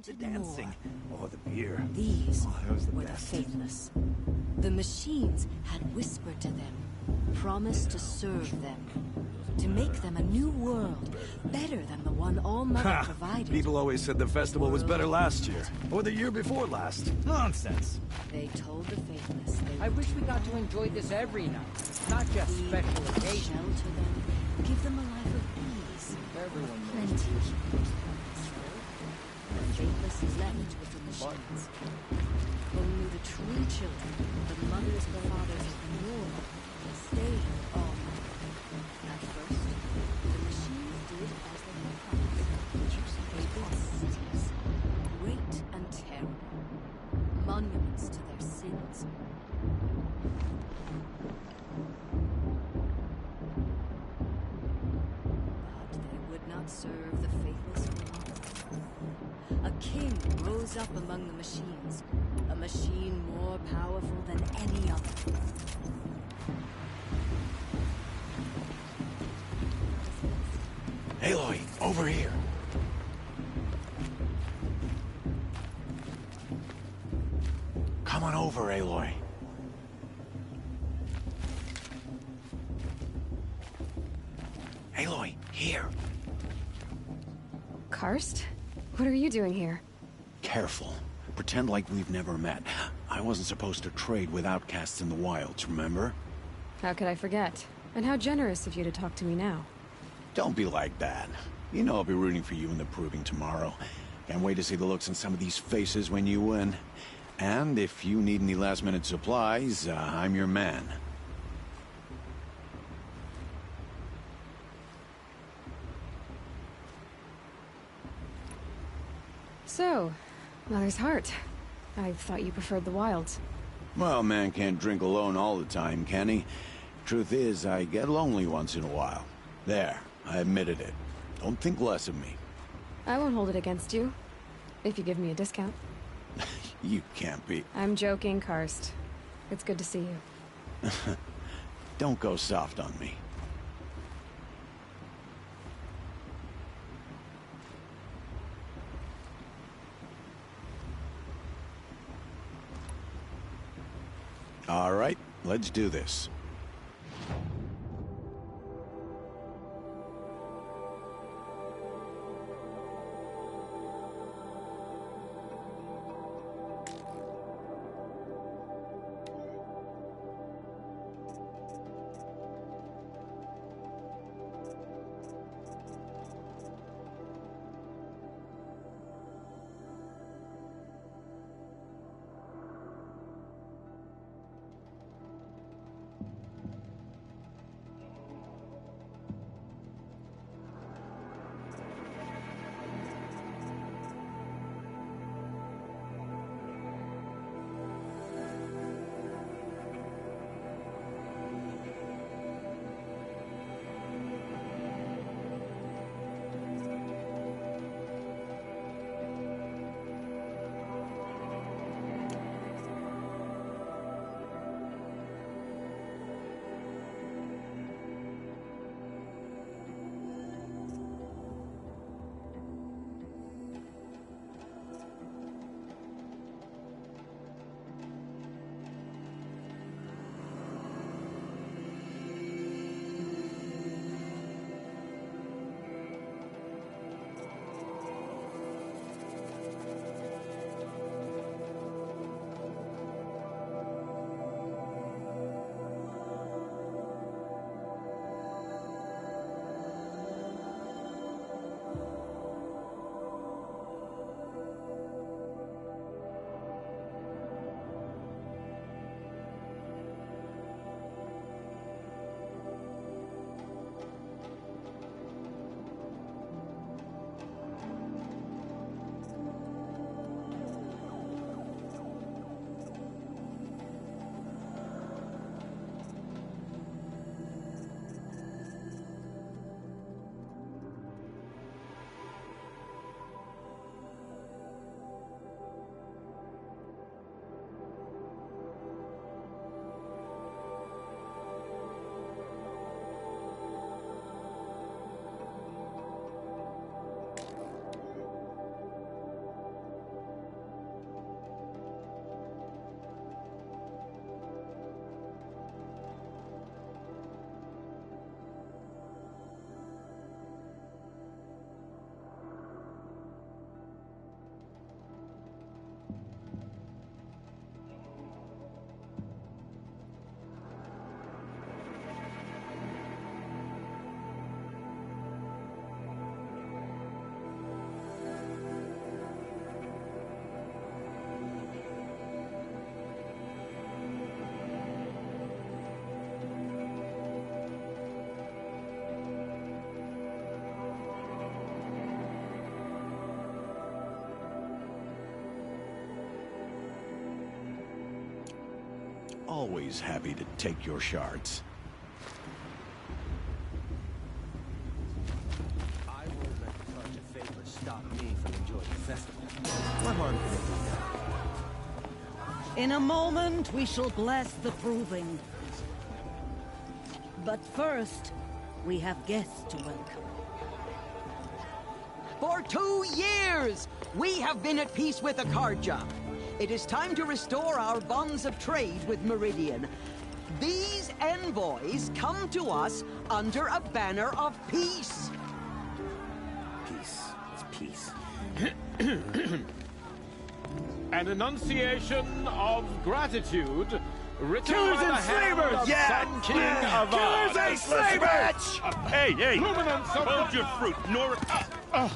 The wanted dancing. more. Oh, the beer. These Oh, that was the were best. the faithless. The machines had whispered to them, promised to serve them, to make them a new world, better than the one All-Mother Ha! provided. People always said the festival was better last year. Or the year before last. Nonsense. They told the faithless they I would wish we got to enjoy this every night, not just feed special them, occasions. shelter them, give them a life of ease, Everyone knows plenty. The faithless left with the machines. Only the true children, the mothers and fathers of the North, stayed all night. At first, the machines did as they had promised. They built cities, great and terrible, monuments to their sins. But they would not serve the faithless for long. A king rose up among the machines, a machine more powerful than any other. Aloy, over here. Come on over, Aloy. Aloy, here. Karst? What are you doing here? Careful. Pretend like we've never met. I wasn't supposed to trade with outcasts in the wilds, remember? How could I forget? And how generous of you to talk to me now. Don't be like that. You know I'll be rooting for you in the proving tomorrow. Can't wait to see the looks on some of these faces when you win. And if you need any last-minute supplies, I'm your man. So, Mother's Heart. I thought you preferred the wilds. Well, man can't drink alone all the time, can he? Truth is, I get lonely once in a while. There, I admitted it. Don't think less of me. I won't hold it against you. If you give me a discount. You can't be... I'm joking, Karst. It's good to see you. Don't go soft on me. All right, let's do this. always happy to take your shards. I won't let the touch of favor stop me from enjoying the festival. What harm can it do? In a moment, we shall bless the proving. But first, we have guests to welcome. For 2 years, we have been at peace with Akarja. It is time to restore our bonds of trade with Meridian. These envoys come to us under a banner of peace. Peace. It's peace. An enunciation of gratitude written Killers by the and hand slavers! of Yeah! Sun King Yeah! Avad. Killers and slavers! Hey, hey! Luminance of Hold your fruit,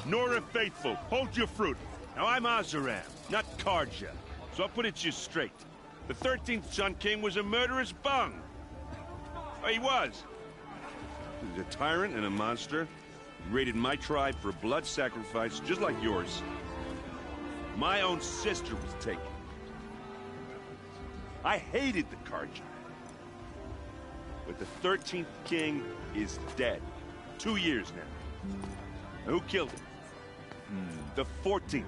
Nora Faithful. Hold your fruit. Now I'm Oseram, not Karja. So I'll put it to you straight. The 13th Sun King was a murderous bung. Oh, he was. He was a tyrant and a monster. He raided my tribe for blood sacrifice, just like yours. My own sister was taken. I hated the Karja. But the 13th king is dead. 2 years now. And who killed him? The 14th.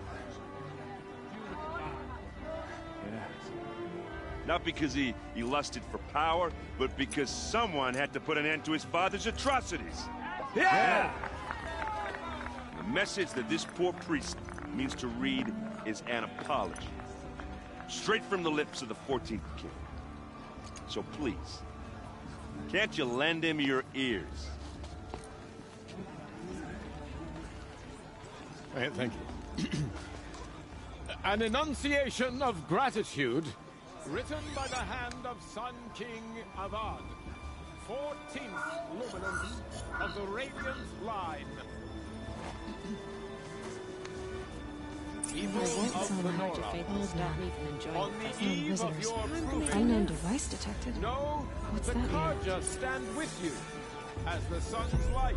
Not because he lusted for power, but because someone had to put an end to his father's atrocities. Yeah! The message that this poor priest means to read is an apology. Straight from the lips of the 14th king. So please, can't you lend him your ears? Thank you. An enunciation of gratitude written by the hand of Sun King Avad, 14th luminance of the Radiant Line. People won't of tell the my heart to Nora, faithfully stop me from enjoying on the the festival. eve of Visitors. your proving, Unknown device detected. know What's the that mean? Karja stand with you as the sun's light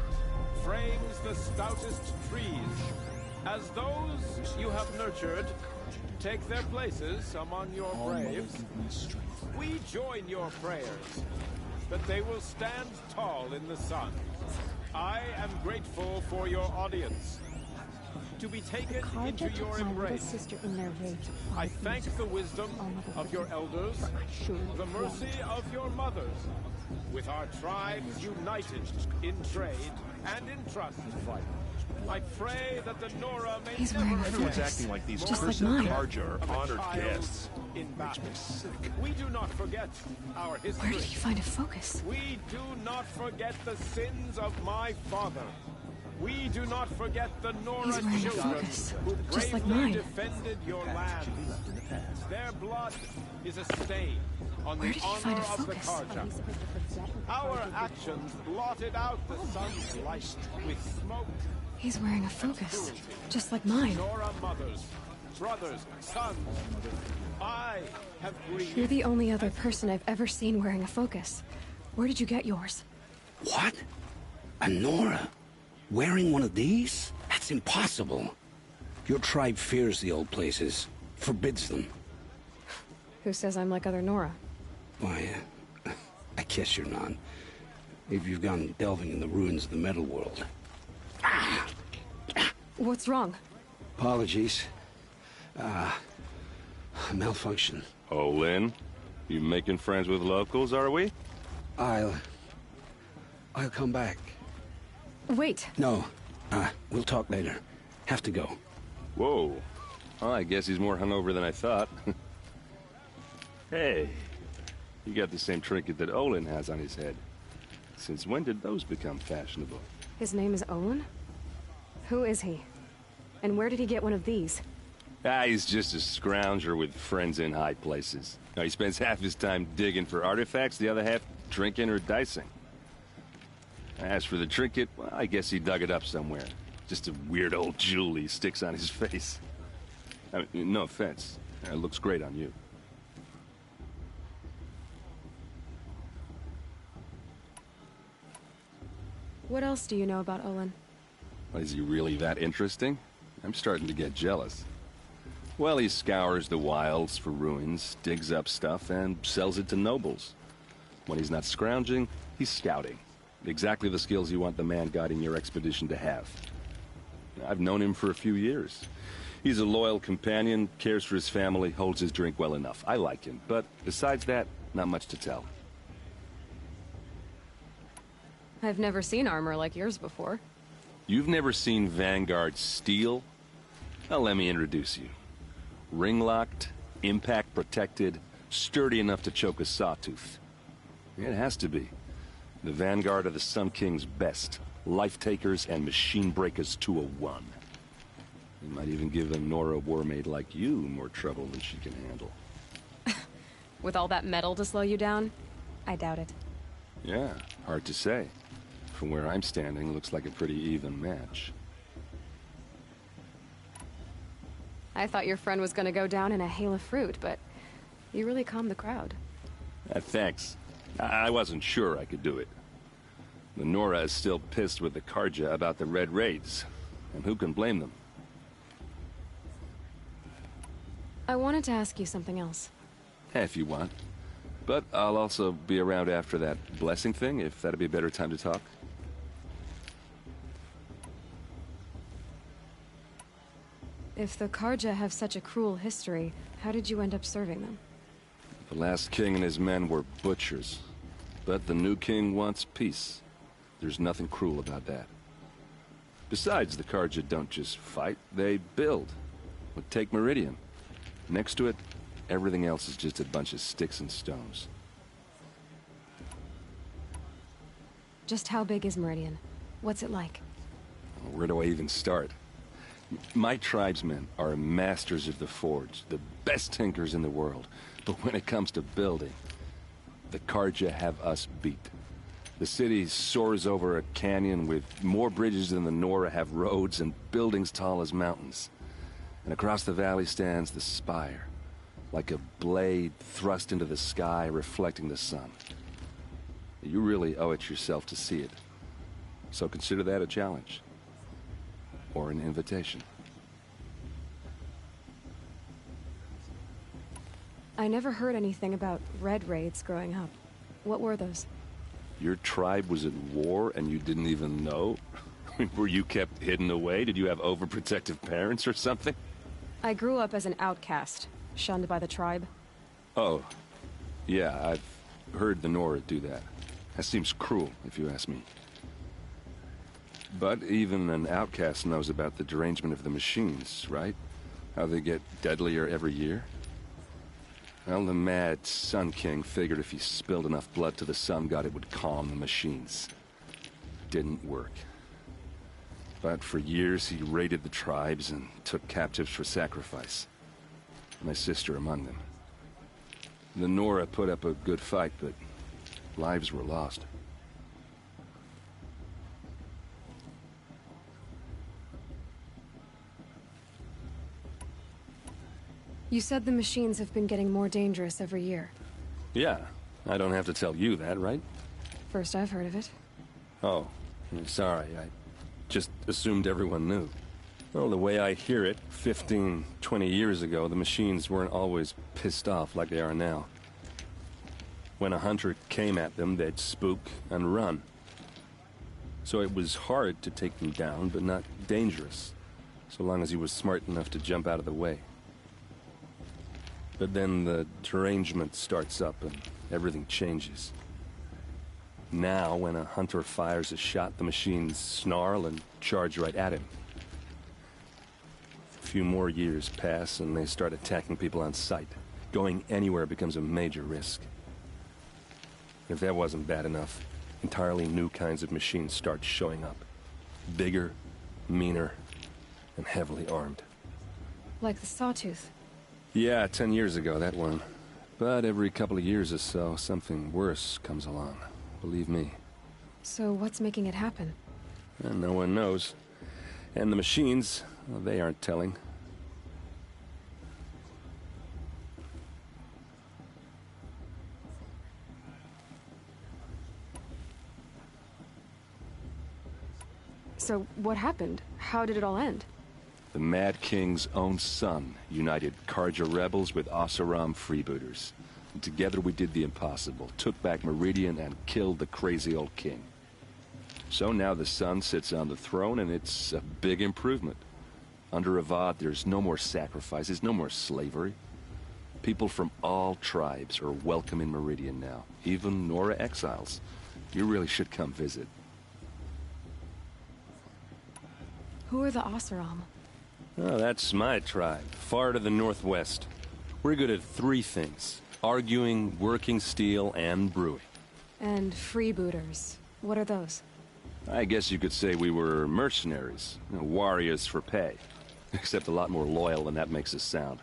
frames the stoutest trees, as those you have nurtured take their places among your braves. We join your prayers that they will stand tall in the sun. I am grateful for your audience. To be taken into Karja your took my little embrace, sister in their rage. I thank the wisdom of your elders, the mercy of your mothers, with our tribes united in trade and in trust. I pray that the Nora may He's never wearing a again Everyone's focus. acting like these Just like cursed mine. Karja are honored child guests. in battle. We do not forget our history. Where did he find a focus? We do not forget the sins of my father. We do not forget the Nora He's wearing a children focus, who just like bravely mine. defended your land. Their blood is a stain on Where the did he honor find a of the focus? Karja. Our actions blotted out the sun's light with smoke. He's wearing a focus, just like mine. Nora mothers, brothers, sons. I have grieved. You're the only other person I've ever seen wearing a focus. Where did you get yours? What? A Nora? Wearing one of these? That's impossible. Your tribe fears the old places, forbids them. Who says I'm like other Nora? Why, I guess you're not. If you've gone delving in the ruins of the metal world. What's wrong? Apologies. Malfunction. Oh, Lynn, you making friends with locals, are we? I'll come back. Wait. No, we'll talk later. Have to go. Whoa. Well, I guess he's more hungover than I thought. Hey, you got the same trinket that Olin has on his head. Since when did those become fashionable? His name is Olin? Who is he? And where did he get one of these? He's just a scrounger with friends in high places. Now, he spends half his time digging for artifacts, the other half drinking or dicing. As for the trinket, well, I guess he dug it up somewhere. Just a weird old jewel he sticks on his face. I mean, no offense. It looks great on you. What else do you know about Olin? Is he really that interesting? I'm starting to get jealous. Well, he scours the wilds for ruins, digs up stuff, and sells it to nobles. When he's not scrounging, he's scouting. Exactly the skills you want the man guiding your expedition to have. I've known him for a few years. He's a loyal companion, cares for his family, holds his drink well enough. I like him, but besides that, not much to tell. I've never seen armor like yours before. You've never seen Vanguard steel? Well, let me introduce you. Ring-locked, impact-protected, sturdy enough to choke a sawtooth. It has to be. The Vanguard of the Sun King's best. Life-takers and machine-breakers to a one. It might even give a Nora warmaid like you more trouble than she can handle. With all that metal to slow you down? I doubt it. Yeah, hard to say. From where I'm standing, looks like a pretty even match. I thought your friend was gonna go down in a hail of fruit, but you really calmed the crowd. Thanks. I wasn't sure I could do it. The Nora is still pissed with the Carja about the Red Raids, and who can blame them? I wanted to ask you something else. If you want. But I'll also be around after that blessing thing, if that'd be a better time to talk. If the Carja have such a cruel history, how did you end up serving them? The last king and his men were butchers. But the new king wants peace. There's nothing cruel about that. Besides, the Carja don't just fight, they build. But take Meridian. Next to it, everything else is just a bunch of sticks and stones. Just how big is Meridian? What's it like? Where do I even start? My tribesmen are masters of the forge, the best tinkers in the world. But when it comes to building, the Carja have us beat. The city soars over a canyon with more bridges than the Nora have roads and buildings tall as mountains. And across the valley stands the spire, like a blade thrust into the sky reflecting the sun. You really owe it yourself to see it. So consider that a challenge. Or an invitation. I never heard anything about Red Raids growing up. What were those? Your tribe was at war and you didn't even know? Were you kept hidden away? Did you have overprotective parents or something? I grew up as an outcast, shunned by the tribe. Oh, yeah, I've heard the Nora do that. That seems cruel, if you ask me. But even an outcast knows about the derangement of the machines, right? How they get deadlier every year? Well, the mad Sun King figured if he spilled enough blood to the Sun God, it would calm the machines. Didn't work. But for years, he raided the tribes and took captives for sacrifice. My sister among them. The Nora put up a good fight, but lives were lost. You said the machines have been getting more dangerous every year. Yeah, I don't have to tell you that, right? First I've heard of it. Oh, I'm sorry, I just assumed everyone knew. Well, the way I hear it, 15, 20 years ago, the machines weren't always pissed off like they are now. When a hunter came at them, they'd spook and run. So it was hard to take them down, but not dangerous, so long as he was smart enough to jump out of the way. But then the derangement starts up and everything changes. Now, when a hunter fires a shot, the machines snarl and charge right at him. A few more years pass and they start attacking people on sight. Going anywhere becomes a major risk. If that wasn't bad enough, entirely new kinds of machines start showing up. Bigger, meaner, and heavily armed. Like the Sawtooth. Yeah, 10 years ago, that one. But every couple of years or so, something worse comes along. Believe me. So what's making it happen? And no one knows. And the machines, well, they aren't telling. So what happened? How did it all end? The Mad King's own son united Carja rebels with Oseram freebooters. And together we did the impossible, took back Meridian and killed the crazy old king. So now the son sits on the throne, and it's a big improvement. Under Avad, there's no more sacrifices, no more slavery. People from all tribes are welcome in Meridian now, even Nora exiles. You really should come visit. Who are the Oseram? Oh, that's my tribe, far to the northwest. We're good at 3 things: arguing, working steel, and brewing. And freebooters. What are those? I guess you could say we were mercenaries, warriors for pay. Except a lot more loyal than that makes us sound.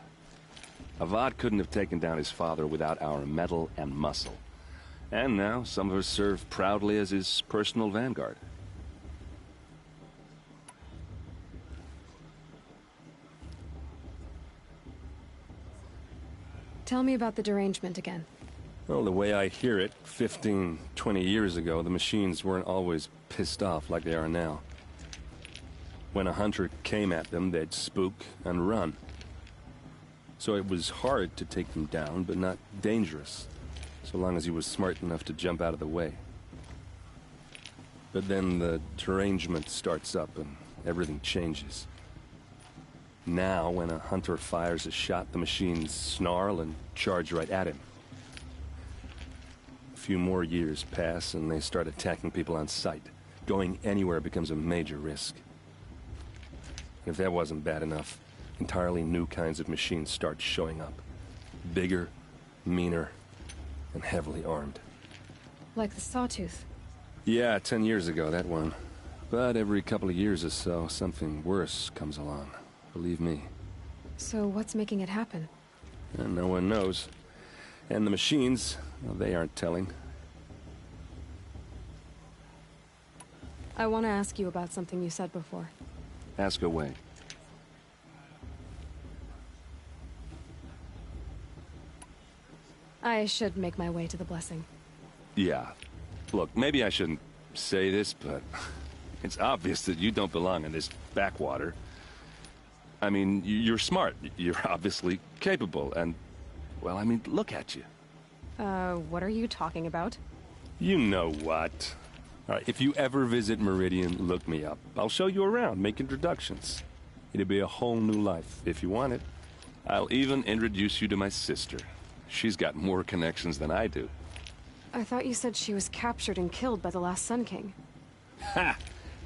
Avad couldn't have taken down his father without our metal and muscle. And now, some of us serve proudly as his personal vanguard. Tell me about the derangement again. Well, the way I hear it, 15, 20 years ago, the machines weren't always pissed off like they are now. When a hunter came at them, they'd spook and run. So it was hard to take them down, but not dangerous, so long as he was smart enough to jump out of the way. But then the derangement starts up and everything changes. Now, when a hunter fires a shot, the machines snarl and charge right at him. A few more years pass and they start attacking people on sight. Going anywhere becomes a major risk. If that wasn't bad enough, entirely new kinds of machines start showing up. Bigger, meaner, and heavily armed. Like the Sawtooth? Yeah, 10 years ago, that one. But every couple of years or so, something worse comes along. Believe me. So what's making it happen? And no one knows. And the machines, well, they aren't telling. I want to ask you about something you said before. Ask away. I should make my way to the blessing. Yeah. Look, maybe I shouldn't say this, but it's obvious that you don't belong in this backwater. I mean, you're smart. You're obviously capable, and, well, I mean, look at you. What are you talking about? You know what. All right, if you ever visit Meridian, look me up. I'll show you around, make introductions. It'll be a whole new life, if you want it. I'll even introduce you to my sister. She's got more connections than I do. I thought you said she was captured and killed by the last Sun King. Ha!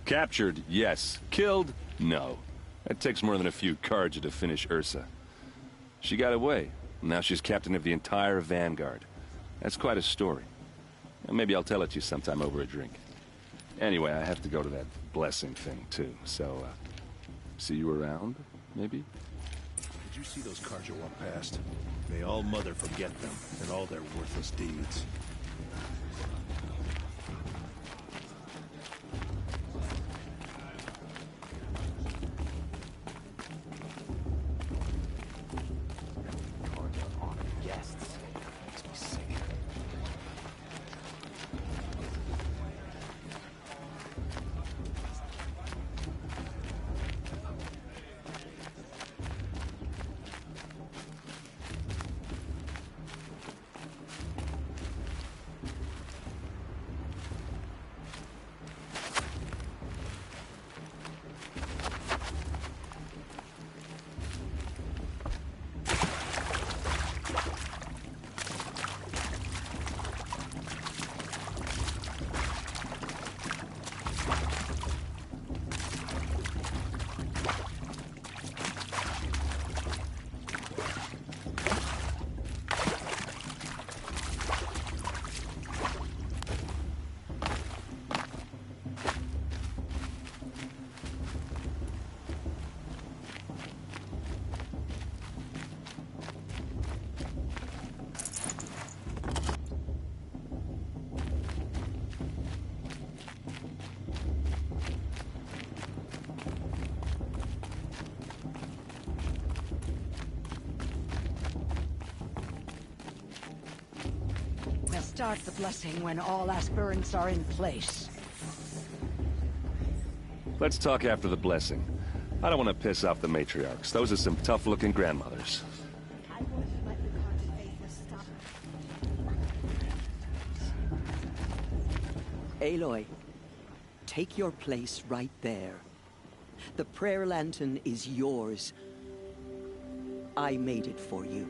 Captured, yes. Killed, no. It takes more than a few Carja to finish Ursa. She got away. Now she's captain of the entire Vanguard. That's quite a story. Maybe I'll tell it to you sometime over a drink. Anyway, I have to go to that blessing thing, too. So, see you around, maybe? Did you see those Carja walk past? May all Mother forget them and all their worthless deeds. Start the blessing when all aspirants are in place. Let's talk after the blessing. I don't want to piss off the matriarchs. Those are some tough-looking grandmothers. I won't let the Carja faithless stop me. Aloy, take your place right there. The prayer lantern is yours. I made it for you.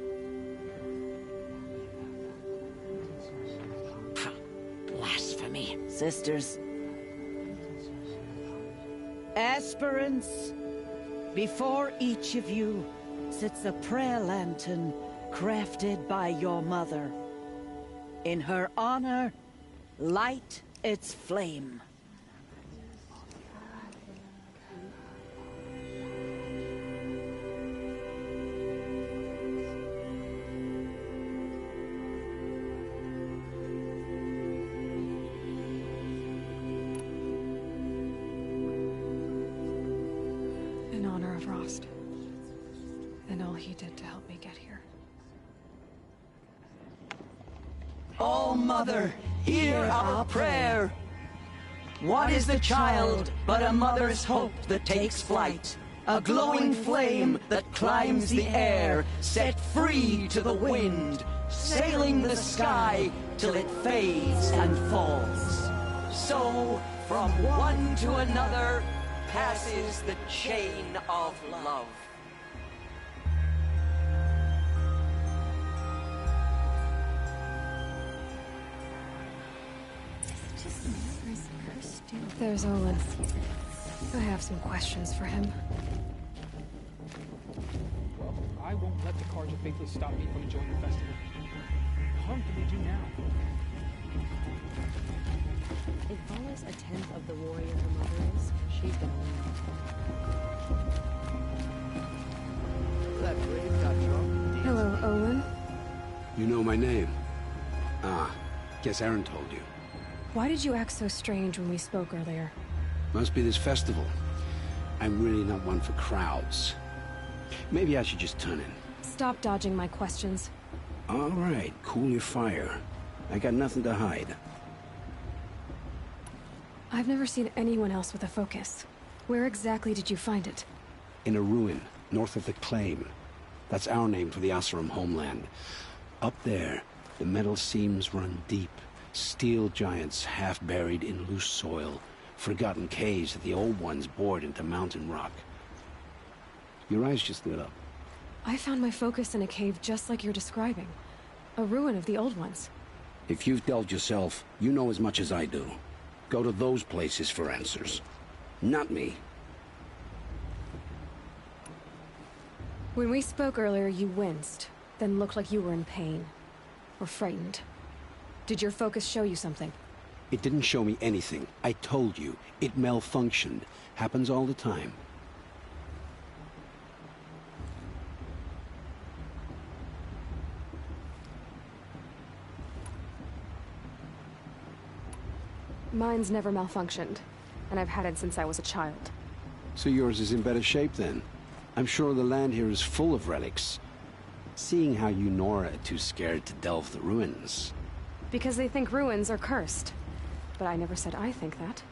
Blasphemy. Sisters. Aspirants, before each of you sits a prayer lantern crafted by your mother. In her honor, light its flame. In honor of Rost. And all he did to help me get here. Oh, Mother, hear our prayer. What is the child but a mother's hope that takes flight? A glowing flame that climbs the air, set free to the wind, sailing the sky till it fades and falls. So, from one to another, passes the chain of love. There's Olin. I have some questions for him. Well, I won't let the Carja faithless stop me from enjoying the festival. What harm can they do now? If Vala's a tenth of the warrior her mother is, she's gonna win. That brave got drunk. Hello, Olin. You know my name? Ah, guess Aaron told you. Why did you act so strange when we spoke earlier? Must be this festival. I'm really not one for crowds. Maybe I should just turn in. Stop dodging my questions. All right, cool your fire. I got nothing to hide. I've never seen anyone else with a focus. Where exactly did you find it? In a ruin, north of the Claim. That's our name for the Oseram homeland. Up there, the metal seams run deep. Steel giants half buried in loose soil. Forgotten caves that the old ones bored into mountain rock. Your eyes just lit up. I found my focus in a cave just like you're describing. A ruin of the old ones. If you've delved yourself, you know as much as I do. Go to those places for answers. Not me. When we spoke earlier, you winced, then looked like you were in pain. Or frightened. Did your focus show you something? It didn't show me anything. I told you. It malfunctioned. Happens all the time. Mine's never malfunctioned, and I've had it since I was a child. So yours is in better shape then? I'm sure the land here is full of relics. Seeing how you Nora are too scared to delve the ruins. Because they think ruins are cursed. But I never said I think that.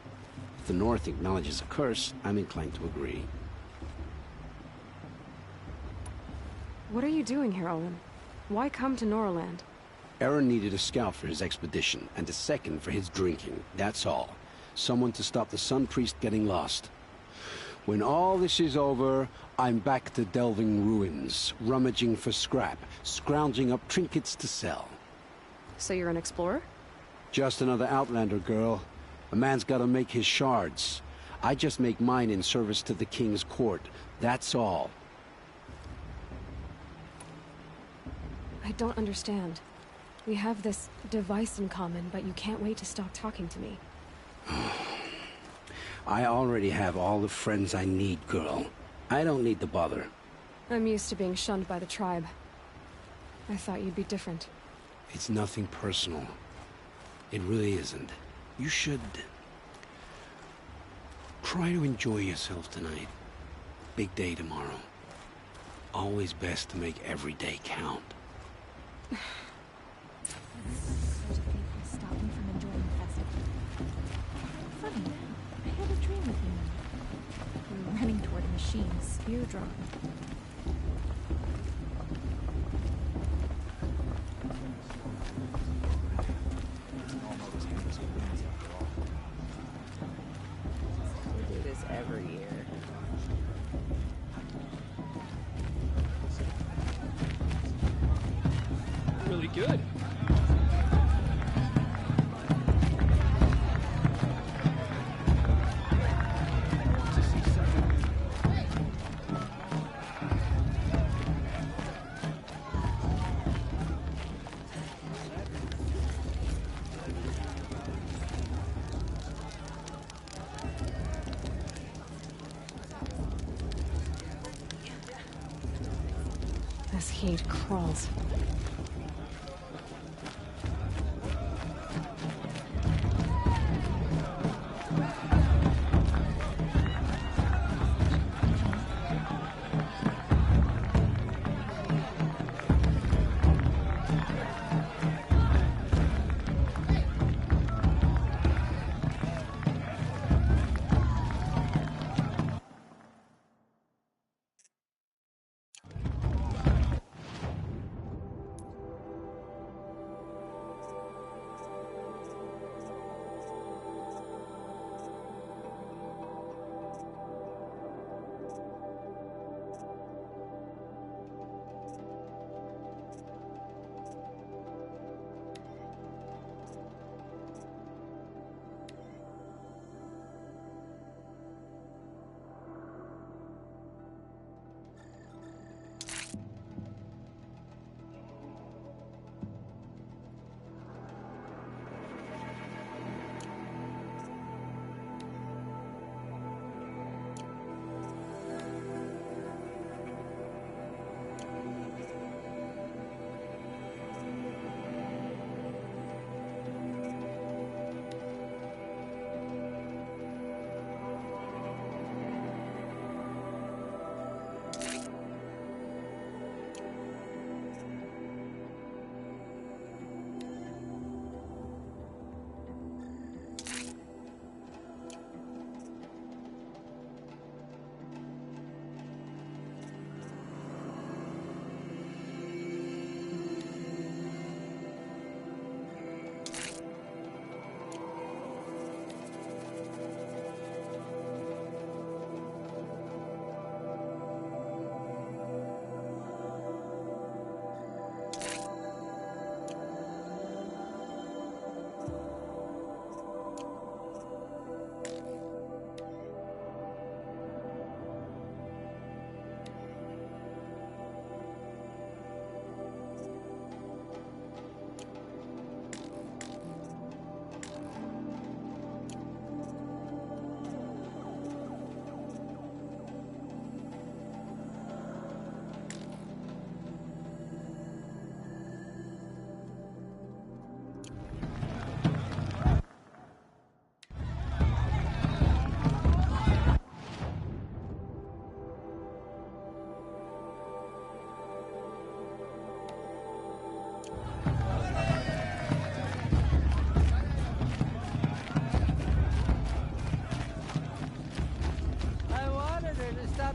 If the North acknowledges a curse, I'm inclined to agree. What are you doing here, Olin? Why come to Noraland? Aaron needed a scout for his expedition, and a second for his drinking. That's all. Someone to stop the Sun Priest getting lost. When all this is over, I'm back to delving ruins, rummaging for scrap, scrounging up trinkets to sell. So you're an explorer? Just another Outlander, girl. A man's gotta make his shards. I just make mine in service to the King's court. That's all. I don't understand. We have this device in common, but you can't wait to stop talking to me. I already have all the friends I need, girl. I don't need the bother. I'm used to being shunned by the tribe. I thought you'd be different. It's nothing personal. It really isn't. You should... try to enjoy yourself tonight. Big day tomorrow. Always best to make every day count. Stop me from enjoying the festival. Funny, I had a dream of you. We were running toward a machine. you drop. We do this every year. Really good. This heat crawls.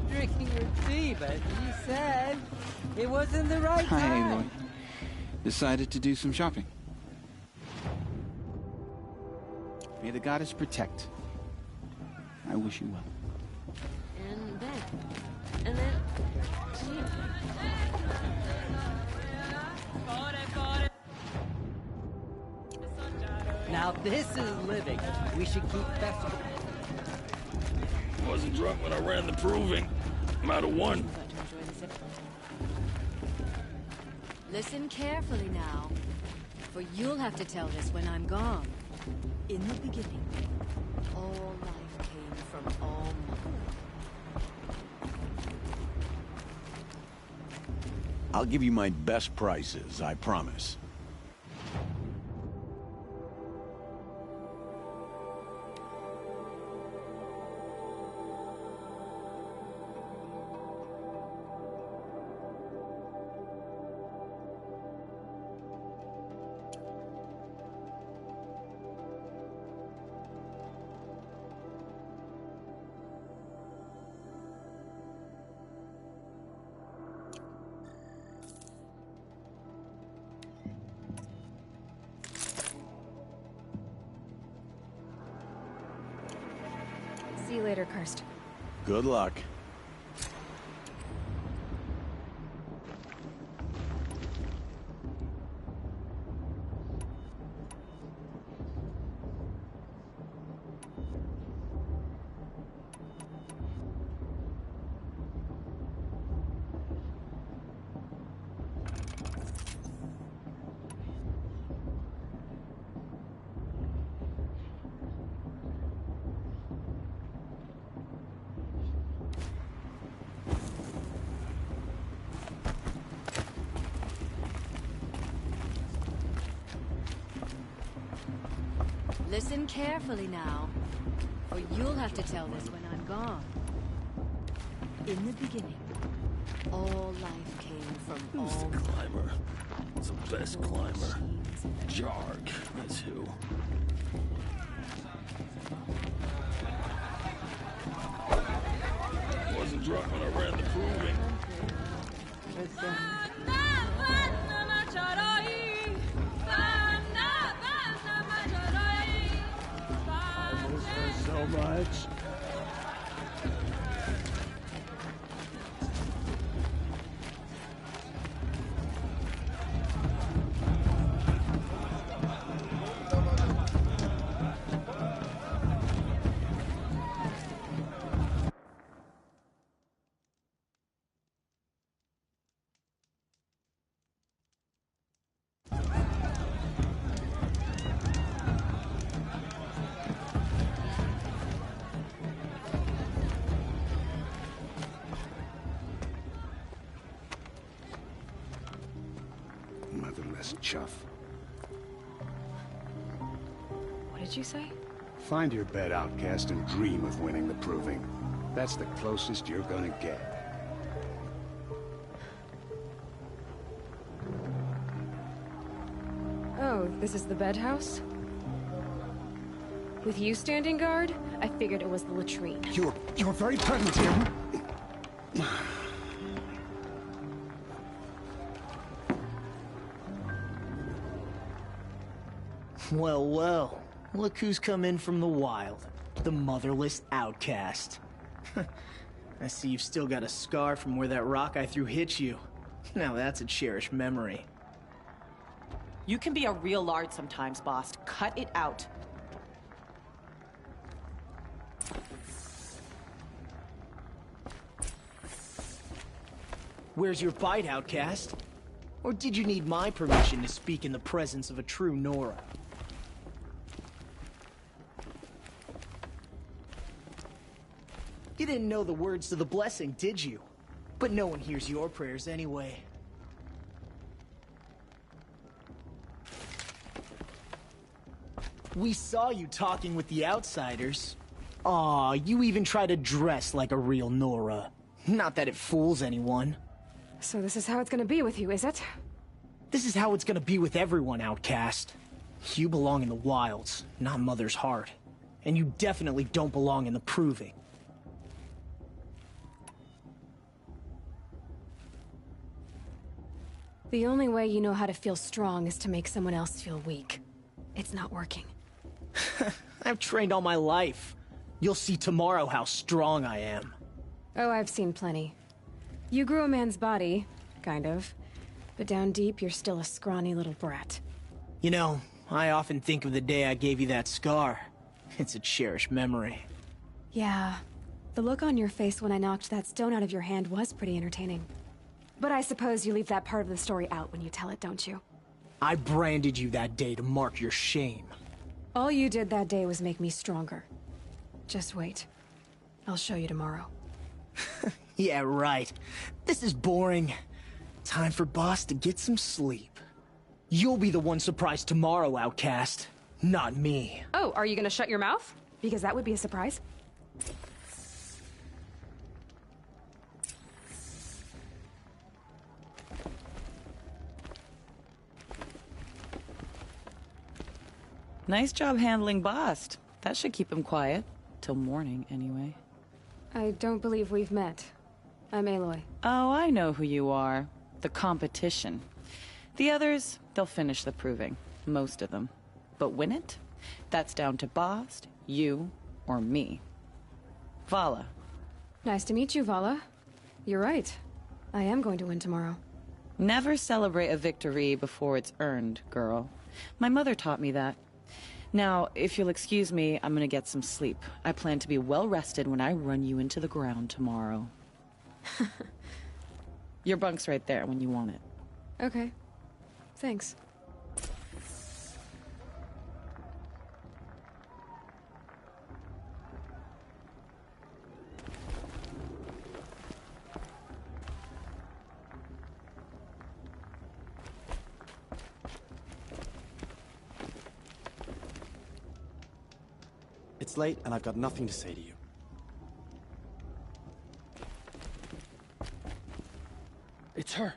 drinking your tea, but you said it wasn't the right time. Hi, Aloy. Decided to do some shopping. May the goddess protect. I wish you well. And then... Now this is living. We should keep festival. Wasn't drunk when I ran the proving. I'm out of one. Listen carefully now, for you'll have to tell this when I'm gone. In the beginning, all life came from all mother. I'll give you my best prices, I promise. See you later, Karst. Good luck. Listen carefully now, or you'll have to tell this when I'm gone. In the beginning, all life came from Who's all... the climber? It's the best climber. Jarg, that's who. Wasn't drunk when I ran the proving. So much. Motherless chuff. What did you say? Find your bed, outcast, and dream of winning the proving. That's the closest you're gonna get. Oh, this is the bed house? With you standing guard, I figured it was the latrine. You're very present here. Well, well. Look who's come in from the wild. The motherless outcast. I see you've still got a scar from where that rock I threw hit you. Now that's a cherished memory. You can be a real lard sometimes, boss. Cut it out. Where's your bite, outcast? Or did you need my permission to speak in the presence of a true Nora? You didn't know the words to the blessing, did you? But no one hears your prayers anyway. We saw you talking with the outsiders. Aw, you even try to dress like a real Nora. Not that it fools anyone. So this is how it's gonna be with you, is it? This is how it's gonna be with everyone, outcast. You belong in the wilds, not Mother's Heart. And you definitely don't belong in the proving. The only way you know how to feel strong is to make someone else feel weak. It's not working. I've trained all my life. You'll see tomorrow how strong I am. Oh, I've seen plenty. You grew a man's body, kind of. But down deep, you're still a scrawny little brat. You know, I often think of the day I gave you that scar. It's a cherished memory. Yeah. The look on your face when I knocked that stone out of your hand was pretty entertaining. But I suppose you leave that part of the story out when you tell it, don't you? I branded you that day to mark your shame. All you did that day was make me stronger. Just wait. I'll show you tomorrow. Yeah, right. This is boring. Time for Boss to get some sleep. You'll be the one surprised tomorrow, outcast. Not me. Oh, are you gonna shut your mouth? Because that would be a surprise. Nice job handling Bast. That should keep him quiet. Till morning, anyway. I don't believe we've met. I'm Aloy. Oh, I know who you are. The competition. The others, they'll finish the proving. Most of them. But win it? That's down to Bast, you, or me. Vala. Nice to meet you, Vala. You're right. I am going to win tomorrow. Never celebrate a victory before it's earned, girl. My mother taught me that. Now, if you'll excuse me, I'm gonna get some sleep. I plan to be well rested when I run you into the ground tomorrow. Your bunk's right there when you want it. Okay. Thanks. It's late, and I've got nothing to say to you. It's her.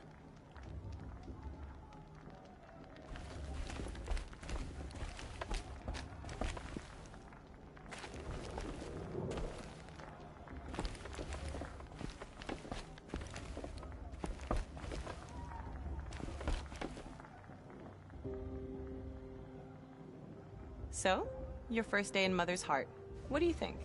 So, your first day in Mother's Heart. What do you think?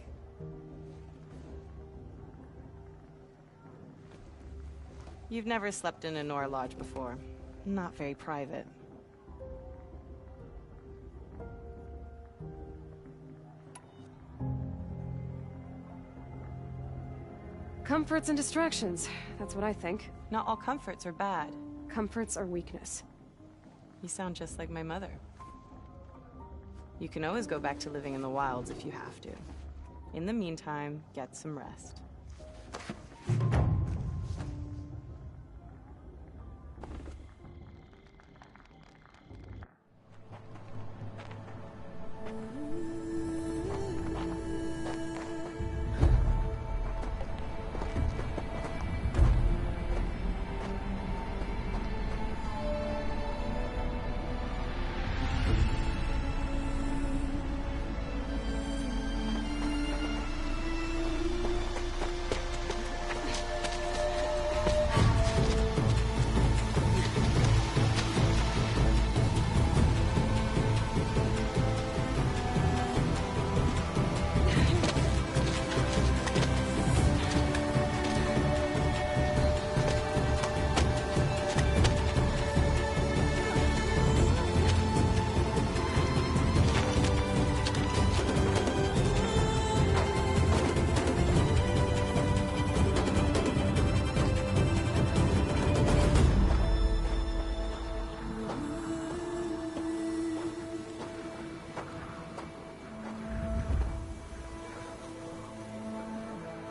You've never slept in a Nora Lodge before. Not very private. Comforts and distractions. That's what I think. Not all comforts are bad. Comforts are weakness. You sound just like my mother. You can always go back to living in the wilds if you have to. In the meantime, get some rest.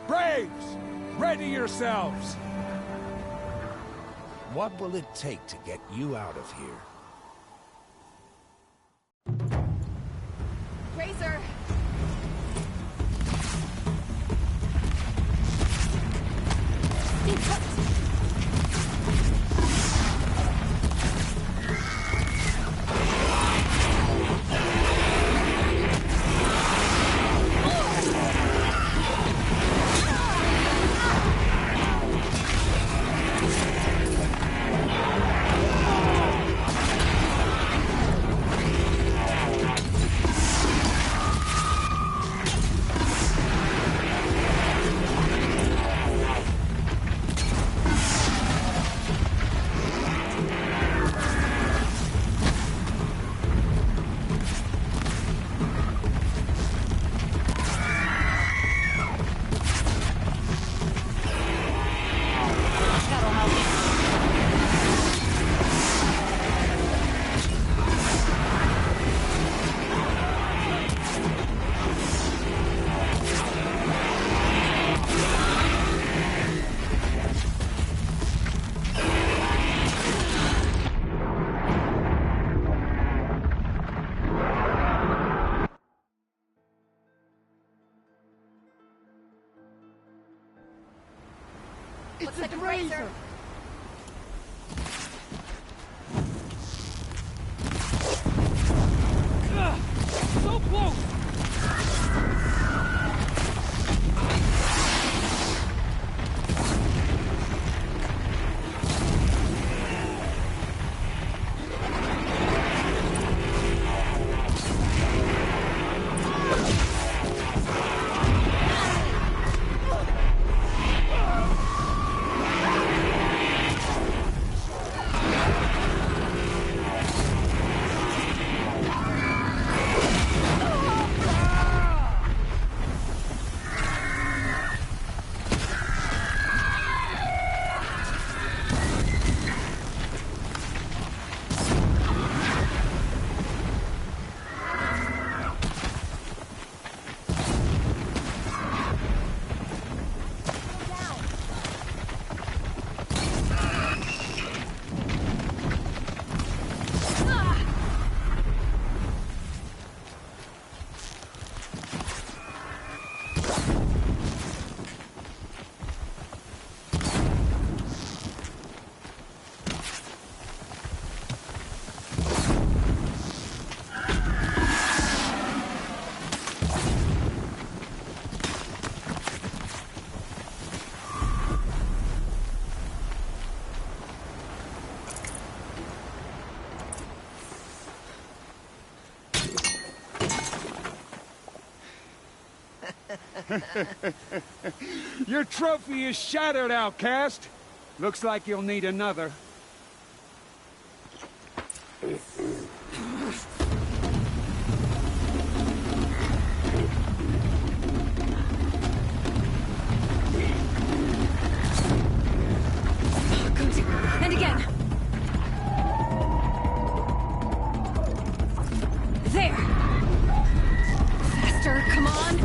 Braves! Ready yourselves! What will it take to get you out of here? Razor! It's a Razor! So close! Your trophy is shattered, outcast. Looks like you'll need another. Good. And again. There. Faster, come on.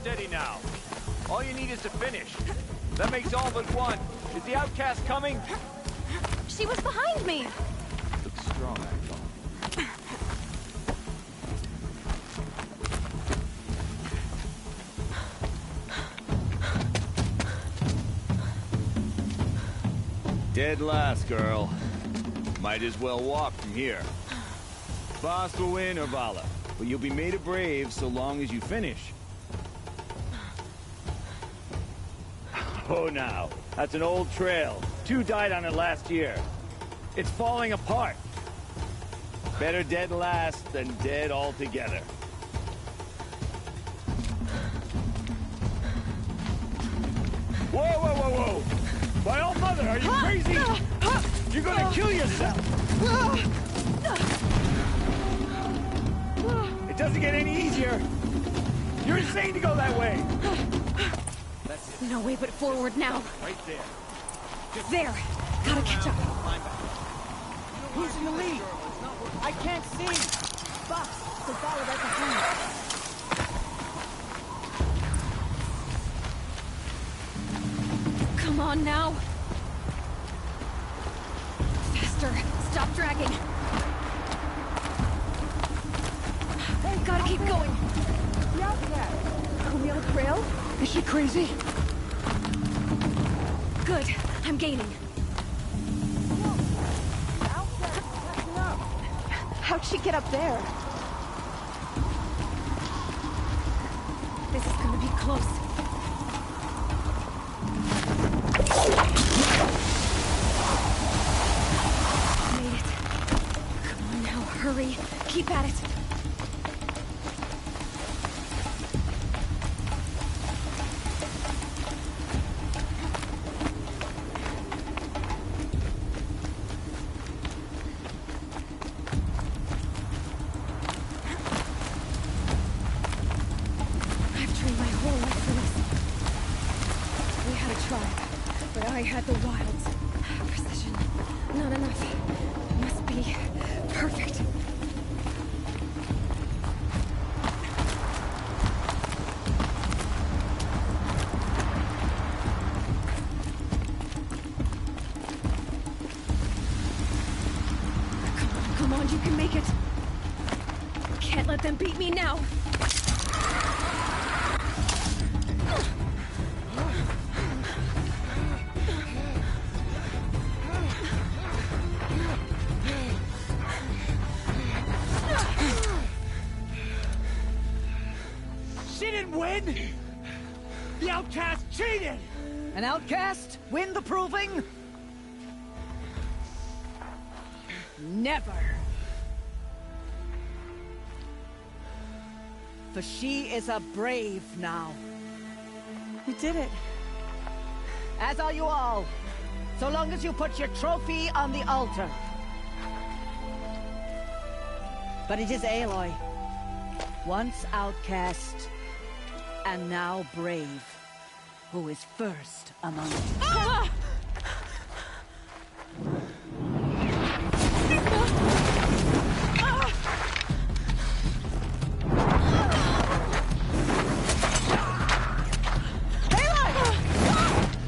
Steady now. All you need is to finish. That makes all but one. Is the outcast coming? She was behind me. Looks strong, I thought. Dead last, girl. Might as well walk from here. Boss will win or Vala, but you'll be made a brave so long as you finish. Oh, now. That's an old trail. 2 died on it last year. It's falling apart. Better dead last than dead altogether. Whoa, whoa, whoa, whoa! My old mother, are you crazy? You're gonna kill yourself! It doesn't get any easier. You're insane to go that way. No way but forward now. Right there. There. Gotta catch up. Who's in the lead? I can't see. Fox, so follow right behind. Come on now. Faster. Stop dragging. Hey, gotta keep going. Camille Trail? Is she crazy? Good. I'm gaining. How'd she get up there? This is gonna be close. Made it. Come on now, hurry. Keep at it. I had the wilds. Precision. Not enough. Must be perfect. Come on, you can make it. Can't let them beat me now. She didn't win! The outcast cheated! An outcast win the proving? Never. For she is a brave now. You did it. As are you all. So long as you put your trophy on the altar. But it is Aloy. Once outcast, and now brave, who is first among you. Ah!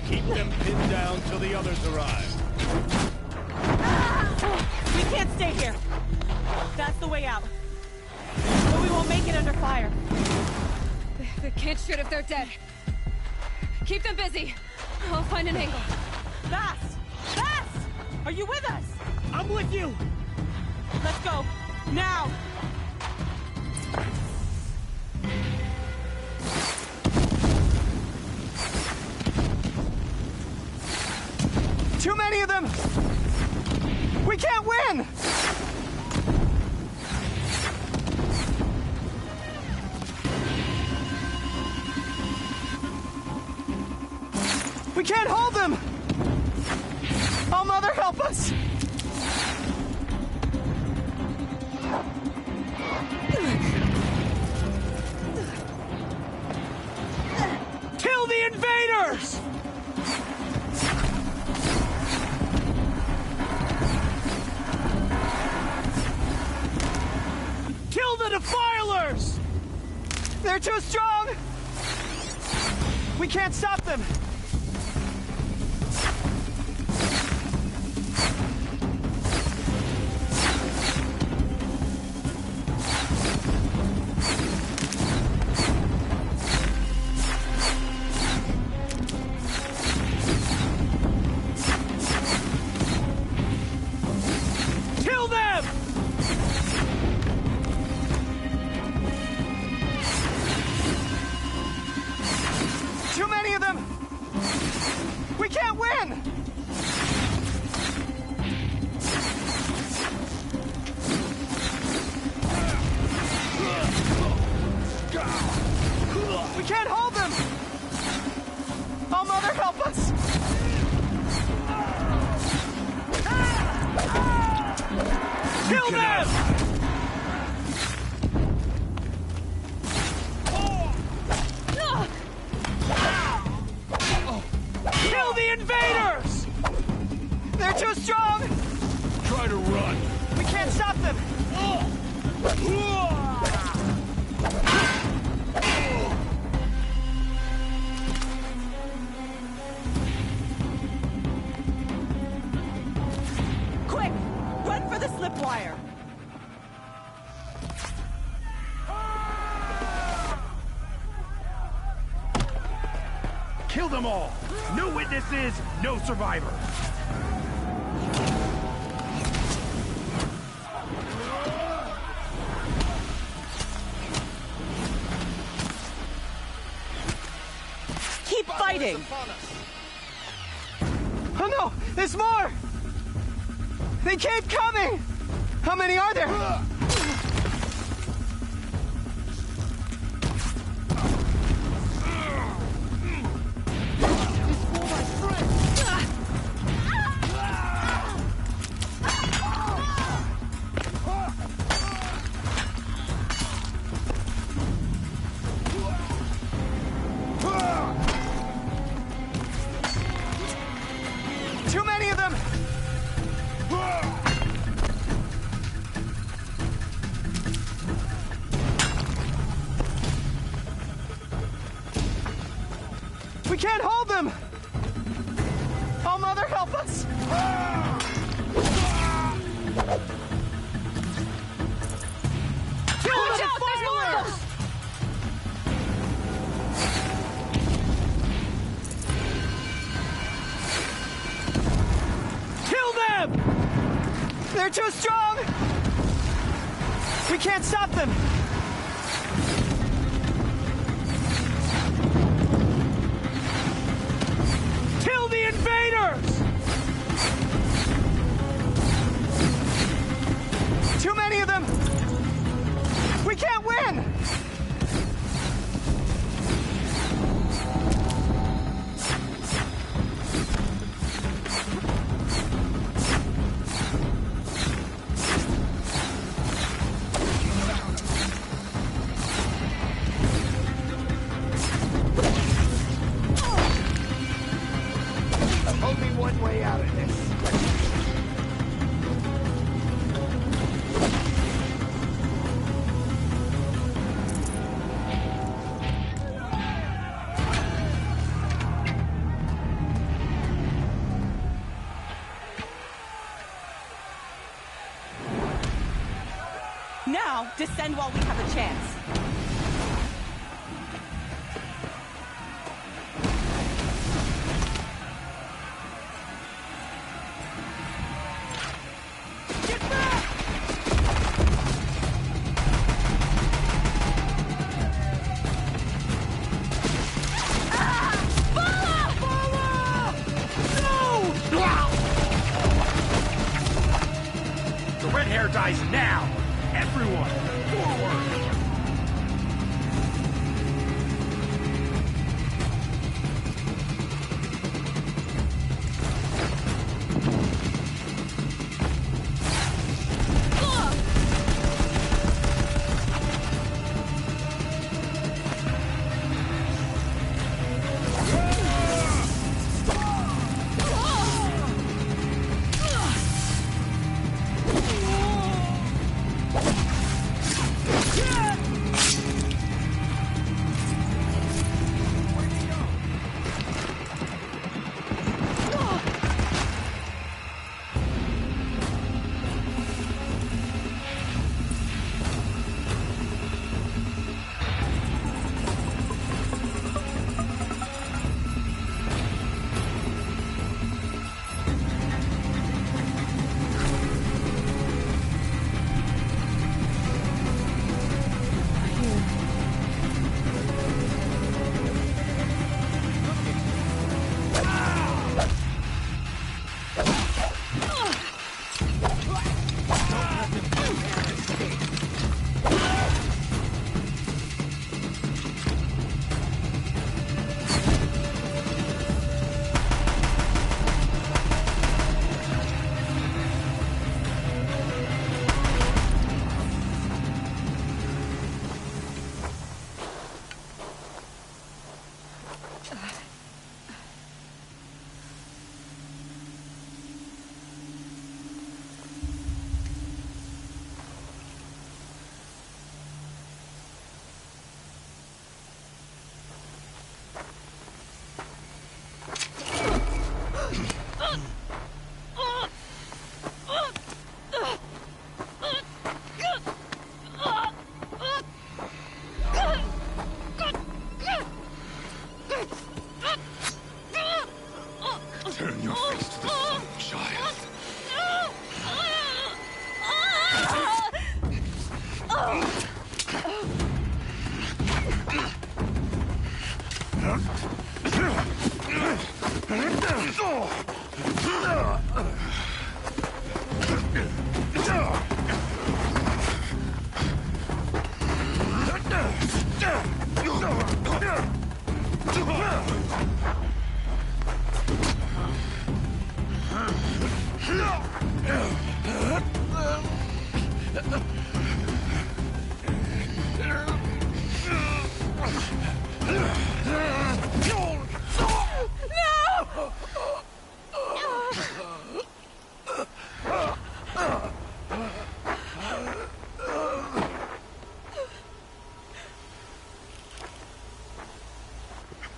Keep them pinned down till the others arrive. We can't stay here. That's the way out. But we won't make it under fire. They can't shoot if they're dead. Keep them busy. I'll find an angle. Fast! Fast! Are you with us? I'm with you! Let's go. Now! Too many of them! We can't win! We can't hold them! Oh, Mother, help us! Kill the invaders! Kill the defilers! They're too strong! We can't stop them! Kill them! Too many of them! We can't win! We can't hold them! Oh, Mother, help us! Kill them! Kill the invaders! They're too strong! Try to run. We can't stop them! Quick! Run for the slip wire! Kill them all. No witnesses, no survivors. Keep fighting! Oh no! There's more! They keep coming! How many are there? Too many of them! We can't hold them! Oh, Mother, help us! Kill Watch the out, there's more of defilers! Kill them! They're too strong! We can't stop them! now. Descend while we have a chance. The red hair dies now! Everyone, forward! Turn your face to the sun, child.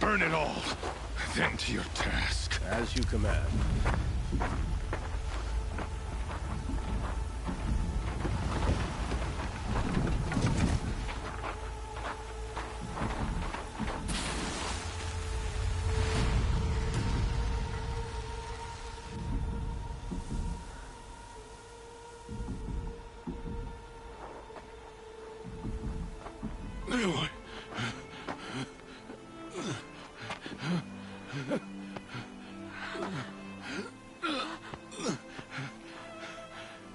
Burn it all, then to your task. As you command. Aloy.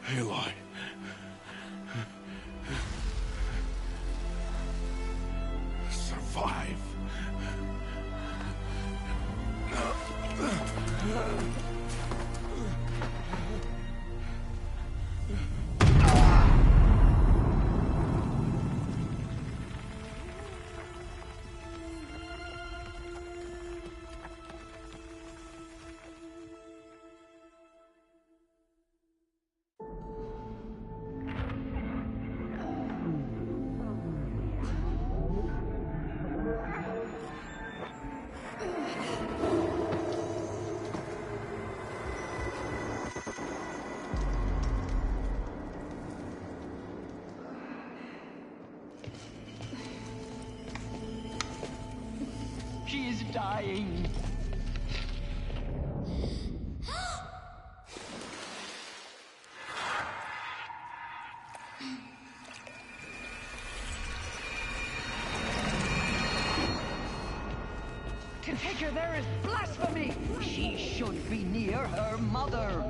Aloy. Survive. She is dying. To take her there is blasphemy! She should be near her mother.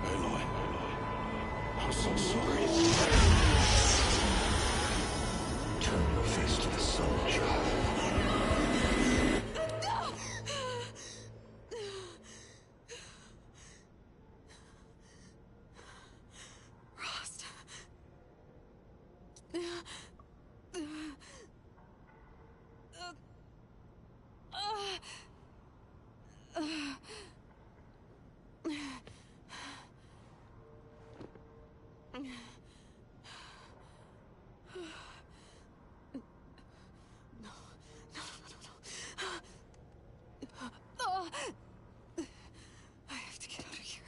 Aloy, I'm so sorry. Turn your face to the sun, child. I have to get out of here.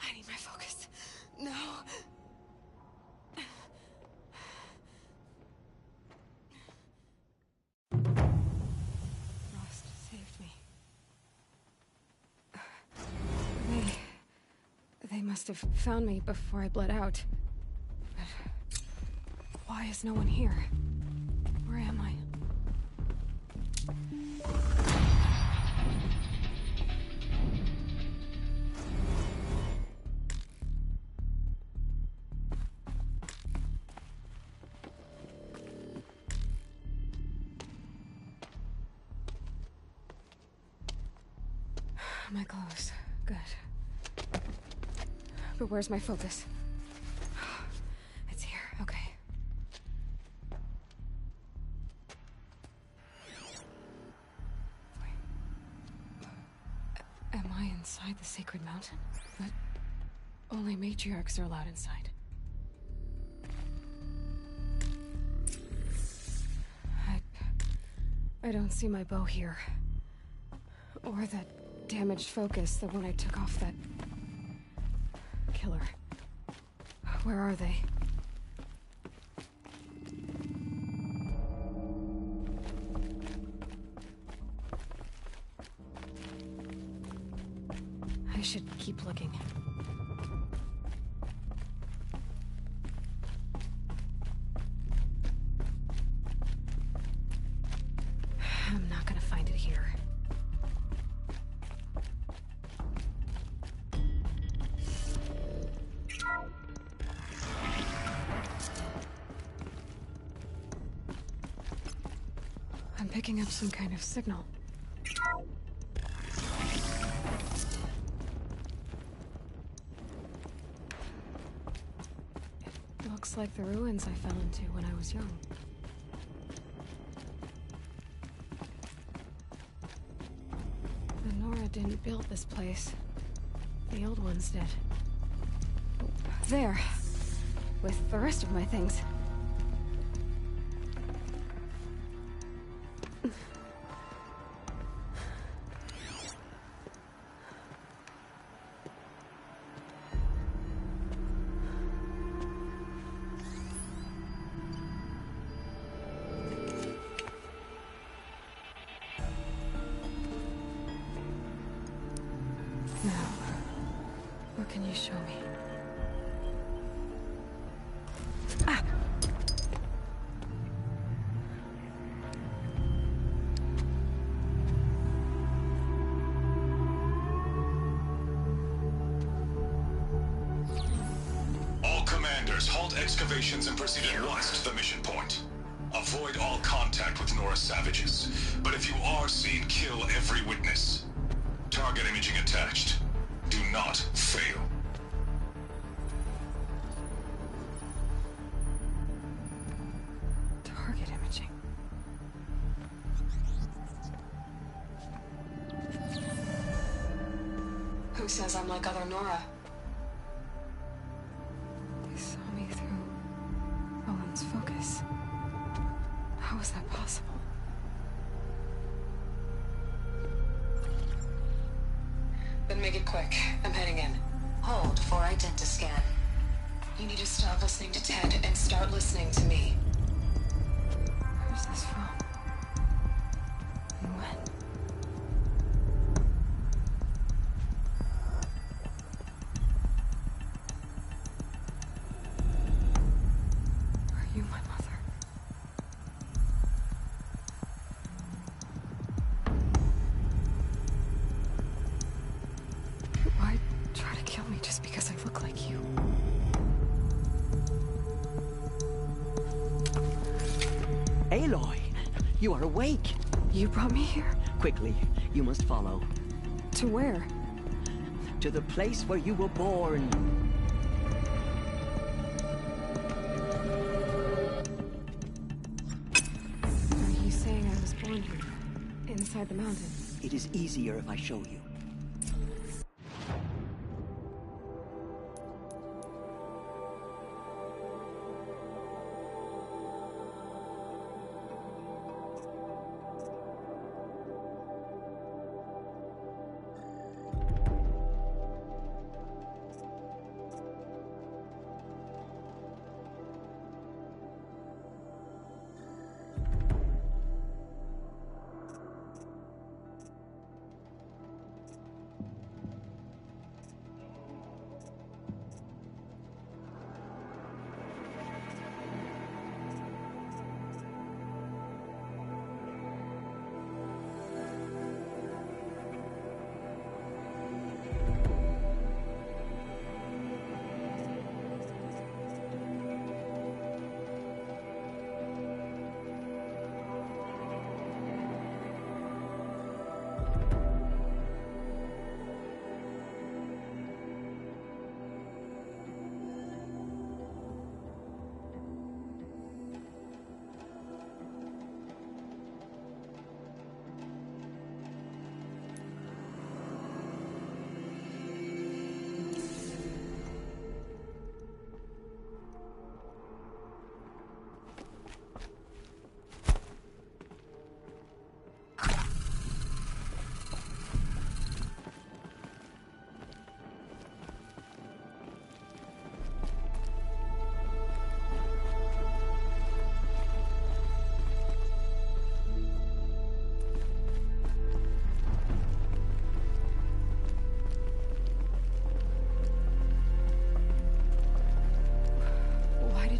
I need my focus. No. Rost saved me. They must have found me before I bled out. But why is no one here? Where am I? My clothes. Good. But where's my focus? It's here. Okay. Wait. Am I inside the sacred mountain? But only matriarchs are allowed inside. I don't see my bow here. Or that damaged focus, the one I took off that killer. Where are they? I should keep looking. I'm not gonna find it here. I'm picking up some kind of signal. It looks like the ruins I fell into when I was young. The Nora didn't build this place. The old ones did. There. With the rest of my things. Now, what can you show me? Ah! All commanders, halt excavations and proceed at once to the mission point. Avoid all contact with Nora savages. But if you are seen, kill every witness. Target imaging attached. Do not fail. Target imaging. Who says I'm like other Nora? They saw me through Owen's focus. How is that possible? Make it quick. I'm heading in. Hold for identiscan. You need to stop listening to Ted and start listening to me. Where's this from? And when? Are you my mother? Why try to kill me just because I look like you? Aloy, you are awake. You brought me here? Quickly, you must follow. To where? To the place where you were born. Are you saying I was born here? Inside the mountain? It is easier if I show you.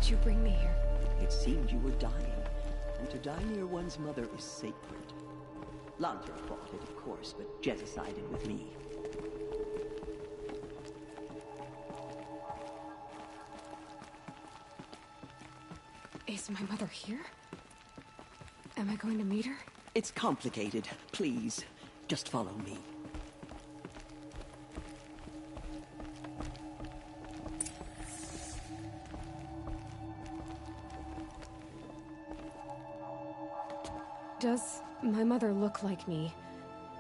Did you bring me here? It seemed you were dying, and to die near one's mother is sacred. Lantra fought it, of course, but Jezza sided with me. Is my mother here? Am I going to meet her? It's complicated. Please, just follow me. Does my mother look like me,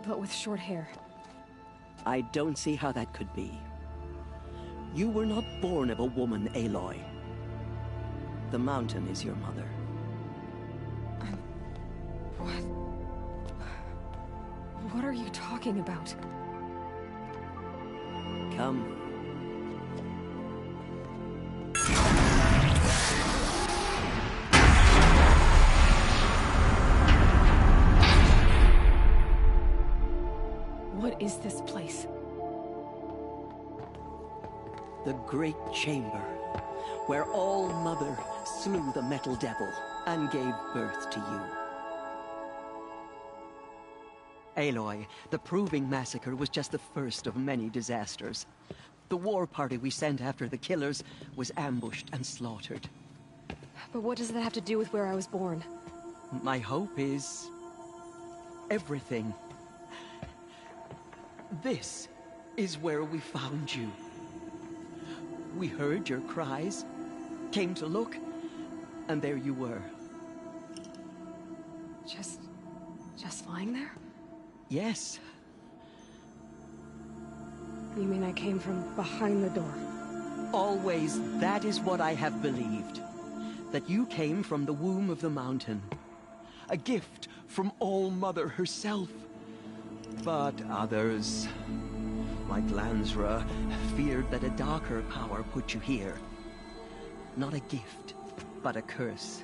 but with short hair? I don't see how that could be. You were not born of a woman, Aloy. The mountain is your mother. What? What are you talking about? Come. What is this place? The Great Chamber, where All-Mother slew the Metal Devil and gave birth to you. Aloy, the Proving Massacre was just the first of many disasters. The war party we sent after the killers was ambushed and slaughtered. But what does that have to do with where I was born? My hope is everything. This is where we found you. We heard your cries, came to look, and there you were. Just lying there? Yes. You mean I came from behind the door? Always, that is what I have believed. That you came from the womb of the mountain. A gift from All-Mother herself. But others... like Lansra, feared that a darker power put you here. Not a gift, but a curse.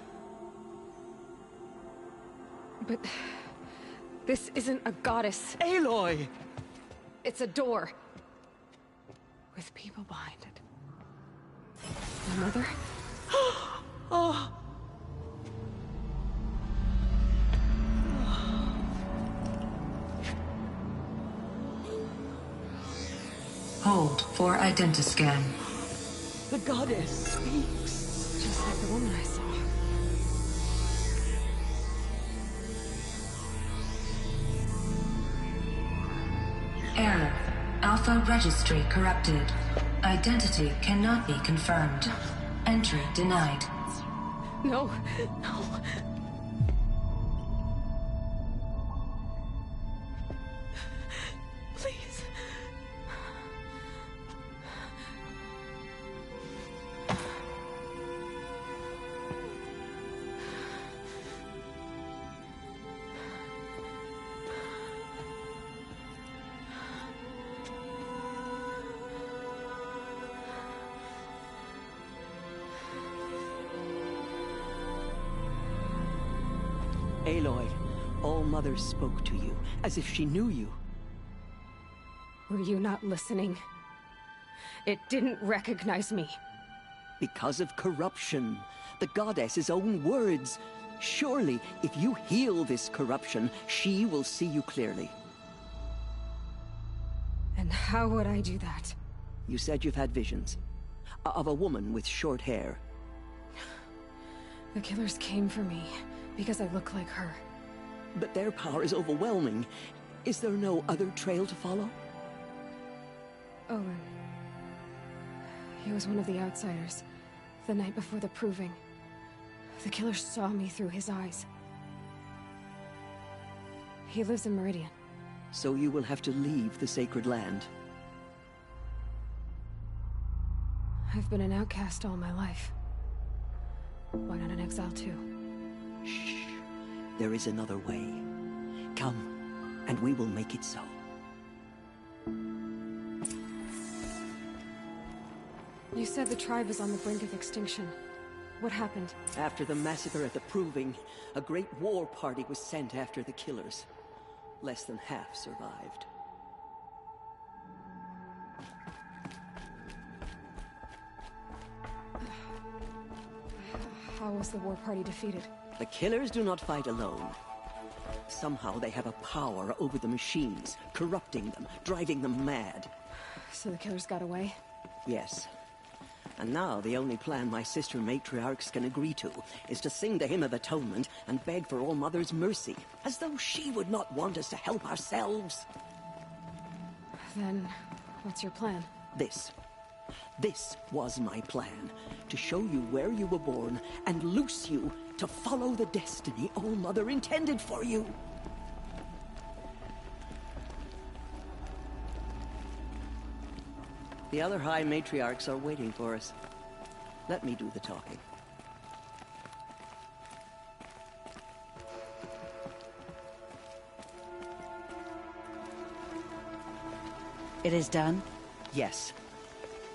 But this isn't a goddess. Aloy! It's a door. With people behind it. My mother? Oh! Hold for identiscan. The goddess speaks. Just like the woman I saw. Error. Alpha registry corrupted. Identity cannot be confirmed. Entry denied. No, no. Please. Aloy, All-Mother spoke to you, as if she knew you. Were you not listening? It didn't recognize me. Because of corruption. The goddess's own words. Surely, if you heal this corruption, she will see you clearly. And how would I do that? You said you've had visions. Of a woman with short hair. The killers came for me, because I look like her. But their power is overwhelming. Is there no other trail to follow? Owen. He was one of the outsiders. The night before the proving. The killer saw me through his eyes. He lives in Meridian. So you will have to leave the sacred land. I've been an outcast all my life. Why not an exile too? Shh. There is another way. Come, and we will make it so. You said the tribe was on the brink of extinction. What happened? After the massacre at the Proving, a great war party was sent after the killers. Less than half survived. How was the war party defeated? The killers do not fight alone. Somehow they have a power over the machines, corrupting them, driving them mad. So the killers got away? Yes. And now the only plan my sister matriarchs can agree to is to sing the Hymn of Atonement and beg for All-Mother's mercy, as though she would not want us to help ourselves. Then, what's your plan? This. This was my plan, to show you where you were born and loose you to follow the destiny All-Mother intended for you. The other High Matriarchs are waiting for us. Let me do the talking. It is done? Yes.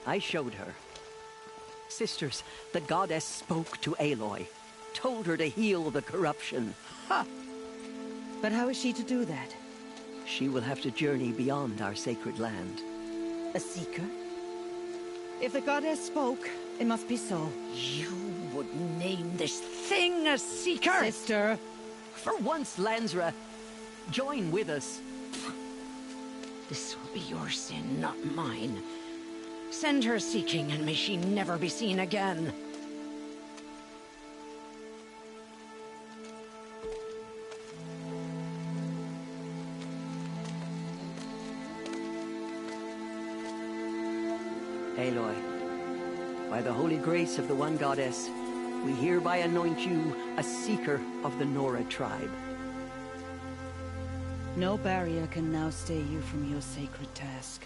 I showed her. Sisters, the goddess spoke to Aloy. Told her to heal the corruption. Ha! But how is she to do that? She will have to journey beyond our sacred land. A seeker? If the goddess spoke, it must be so. You would name this thing a seeker? Sister! For once, Lansra, join with us. This will be your sin, not mine. Send her seeking, and may she never be seen again. Aloy, by the holy grace of the One Goddess, we hereby anoint you a seeker of the Nora tribe. No barrier can now stay you from your sacred task.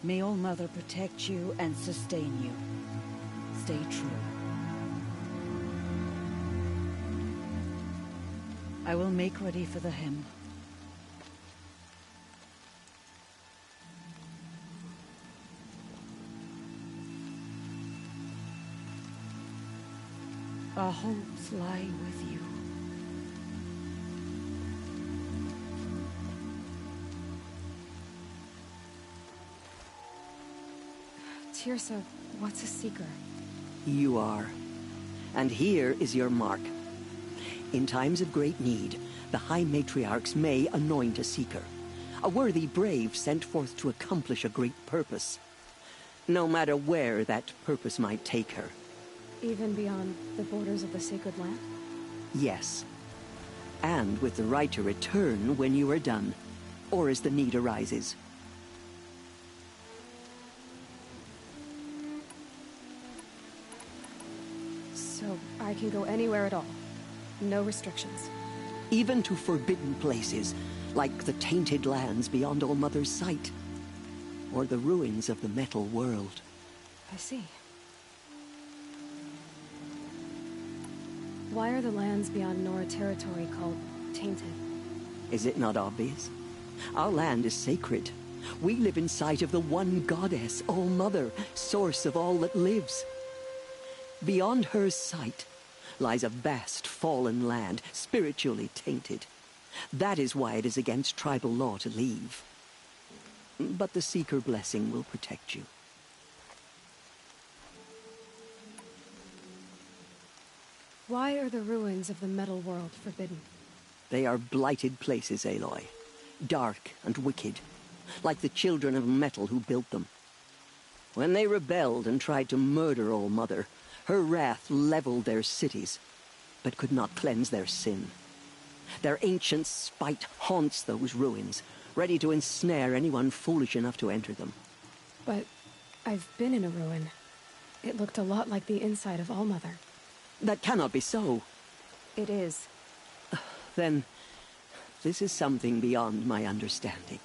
May All-Mother protect you and sustain you. Stay true. I will make ready for the hymn. our hopes lie with you. Tirsa, what's a seeker? You are. And here is your mark. In times of great need, the High Matriarchs may anoint a seeker. A worthy brave sent forth to accomplish a great purpose. No matter where that purpose might take her. Even beyond the borders of the sacred land? Yes. And with the right to return when you are done, or as the need arises. So I can go anywhere at all? No restrictions? Even to forbidden places, like the tainted lands beyond All-Mother's sight. Or the ruins of the metal world. I see. Why are the lands beyond Nora territory called tainted? Is it not obvious? Our land is sacred. We live in sight of the one goddess, All-Mother, source of all that lives. Beyond her sight lies a vast fallen land, spiritually tainted. That is why it is against tribal law to leave. But the Seeker blessing will protect you. Why are the ruins of the metal world forbidden? They are blighted places, Aloy. Dark and wicked, like the children of metal who built them. When they rebelled and tried to murder All-Mother, her wrath leveled their cities, but could not cleanse their sin. Their ancient spite haunts those ruins, ready to ensnare anyone foolish enough to enter them. But I've been in a ruin. It looked a lot like the inside of All-Mother. That cannot be so. It is. Then, this is something beyond my understanding.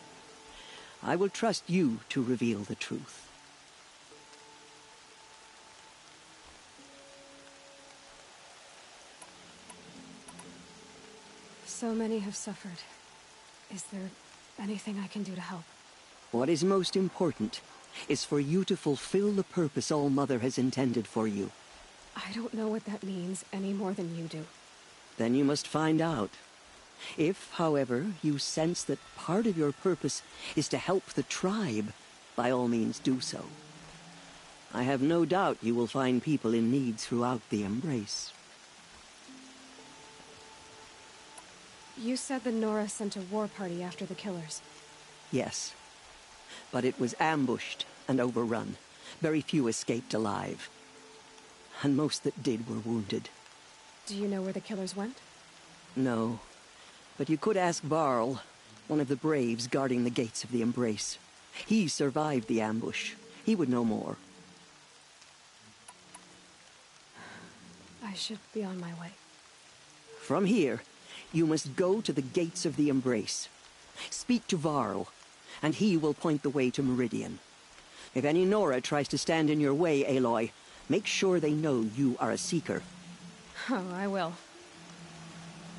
I will trust you to reveal the truth. So many have suffered. Is there anything I can do to help? What is most important is for you to fulfill the purpose All-Mother has intended for you. I don't know what that means any more than you do. Then you must find out. If, however, you sense that part of your purpose is to help the tribe, by all means do so. I have no doubt you will find people in need throughout the Embrace. You said the Nora sent a war party after the killers. Yes. But it was ambushed and overrun. Very few escaped alive. And most that did were wounded. Do you know where the killers went? No. But you could ask Varl, one of the braves guarding the gates of the Embrace. He survived the ambush. He would know more. I should be on my way. From here, you must go to the gates of the Embrace. Speak to Varl, and he will point the way to Meridian. If any Nora tries to stand in your way, Aloy, make sure they know you are a Seeker. Oh, I will.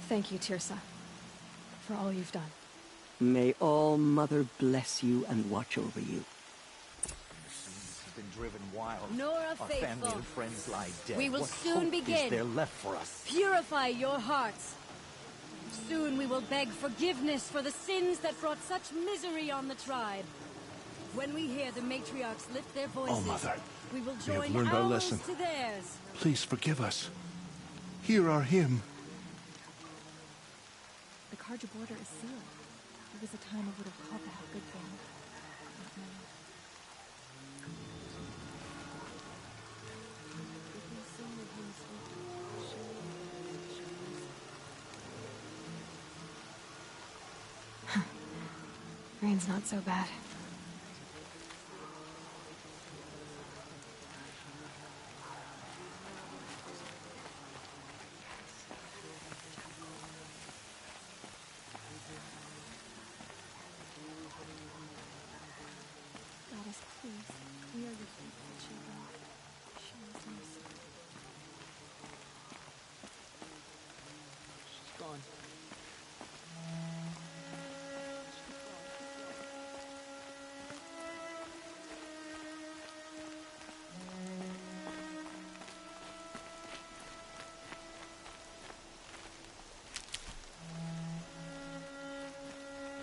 Thank you, Tirsa, for all you've done. May All-Mother bless you and watch over you. Been driven wild. Nora Our faithful. family and friends lie dead. We will What soon hope begin. Is there left for us? Purify your hearts. Soon we will beg forgiveness for the sins that brought such misery on the tribe. When we hear the matriarchs lift their voices, All-Mother, we will we have join learned our ours lesson. to theirs. Please forgive us. Hear our hymn. The Carja border is sealed. There was a time I would have called that a good thing. Not now. Rain's not so bad. Goddess, please, we are your faithful children. Show us mercy. She's gone.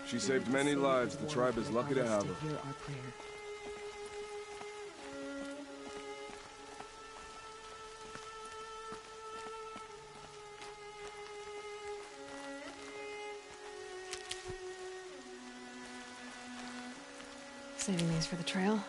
She saved many lives. The tribe is lucky to have her. Hear our prayer. Saving these for the trail.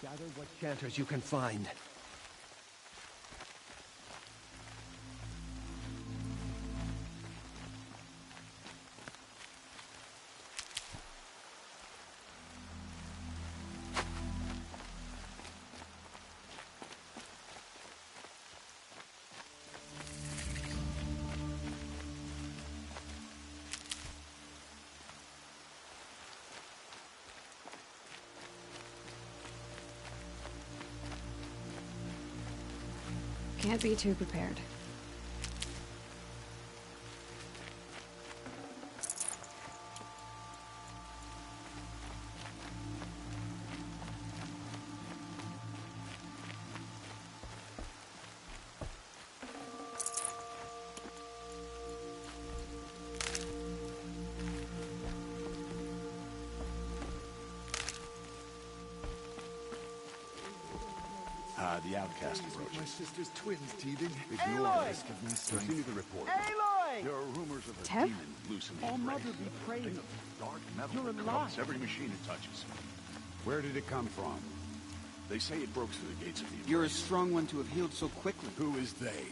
Gather what chanters you can find. Can't be too prepared. The outcast approach. My sister's twins, teething. Ignore Aloy! this. Give me strength. Continue the report. Aloy! There are rumors of a Teb? demon loose in the Oh, brain. Mother be praised. Thing of dark metal You're that alive. corrupts every machine it touches. Where did it come from? They say it broke through the gates of the You're a strong one to have healed so quickly. Who is they?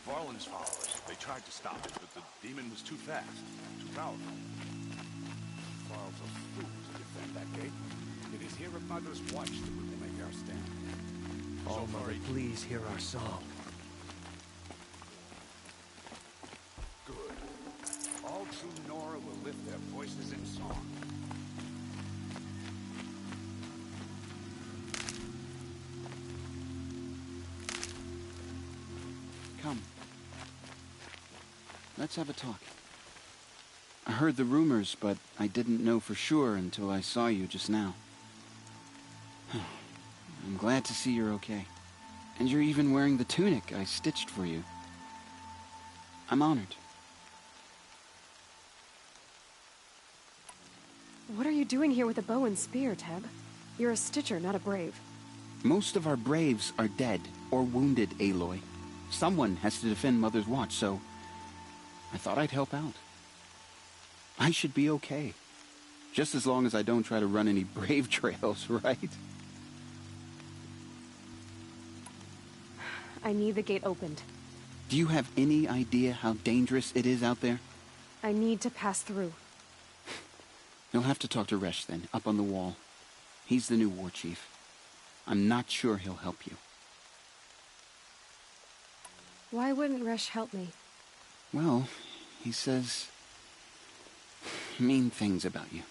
Varlin's followers. They tried to stop it, but the demon was too fast, too powerful. Varl's a fool to defend that gate. It is here at Mother's Watch that we will make our stand. Oh, Mother, please hear our song. Good. All true Nora will lift their voices in song. Come. Let's have a talk. I heard the rumors, but I didn't know for sure until I saw you just now. I'm glad to see you're okay. And you're even wearing the tunic I stitched for you. I'm honored. What are you doing here with a bow and spear, Teb? You're a stitcher, not a brave. Most of our braves are dead or wounded, Aloy. Someone has to defend Mother's Watch, so I thought I'd help out. I should be okay. Just as long as I don't try to run any brave trails, right? I need the gate opened. Do you have any idea how dangerous it is out there? I need to pass through. You'll have to talk to Resh then, up on the wall. He's the new war chief. I'm not sure he'll help you. Why wouldn't Resh help me? Well, he says mean things about you.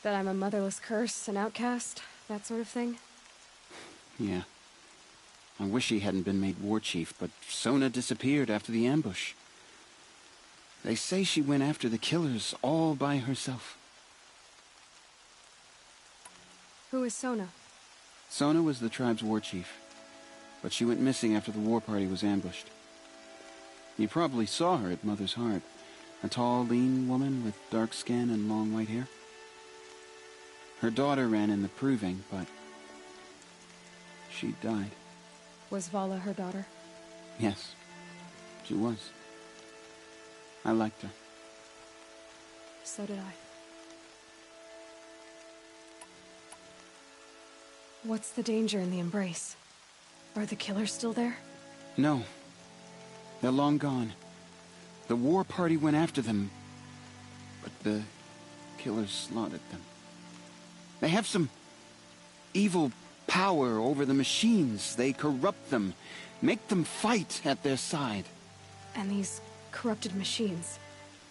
That I'm a motherless curse, an outcast, that sort of thing? Yeah. I wish he hadn't been made war chief, but Sona disappeared after the ambush. They say she went after the killers all by herself. Who is Sona? Sona was the tribe's war chief, but she went missing after the war party was ambushed. You probably saw her at Mother's Heart. A tall, lean woman with dark skin and long white hair. Her daughter ran in the proving, but she died. Was Vala her daughter? Yes, she was. I liked her. So did I. What's the danger in the Embrace? Are the killers still there? No. They're long gone. The war party went after them, but the killers slaughtered them. They have some evil power over the machines. They corrupt them, make them fight at their side. And these corrupted machines,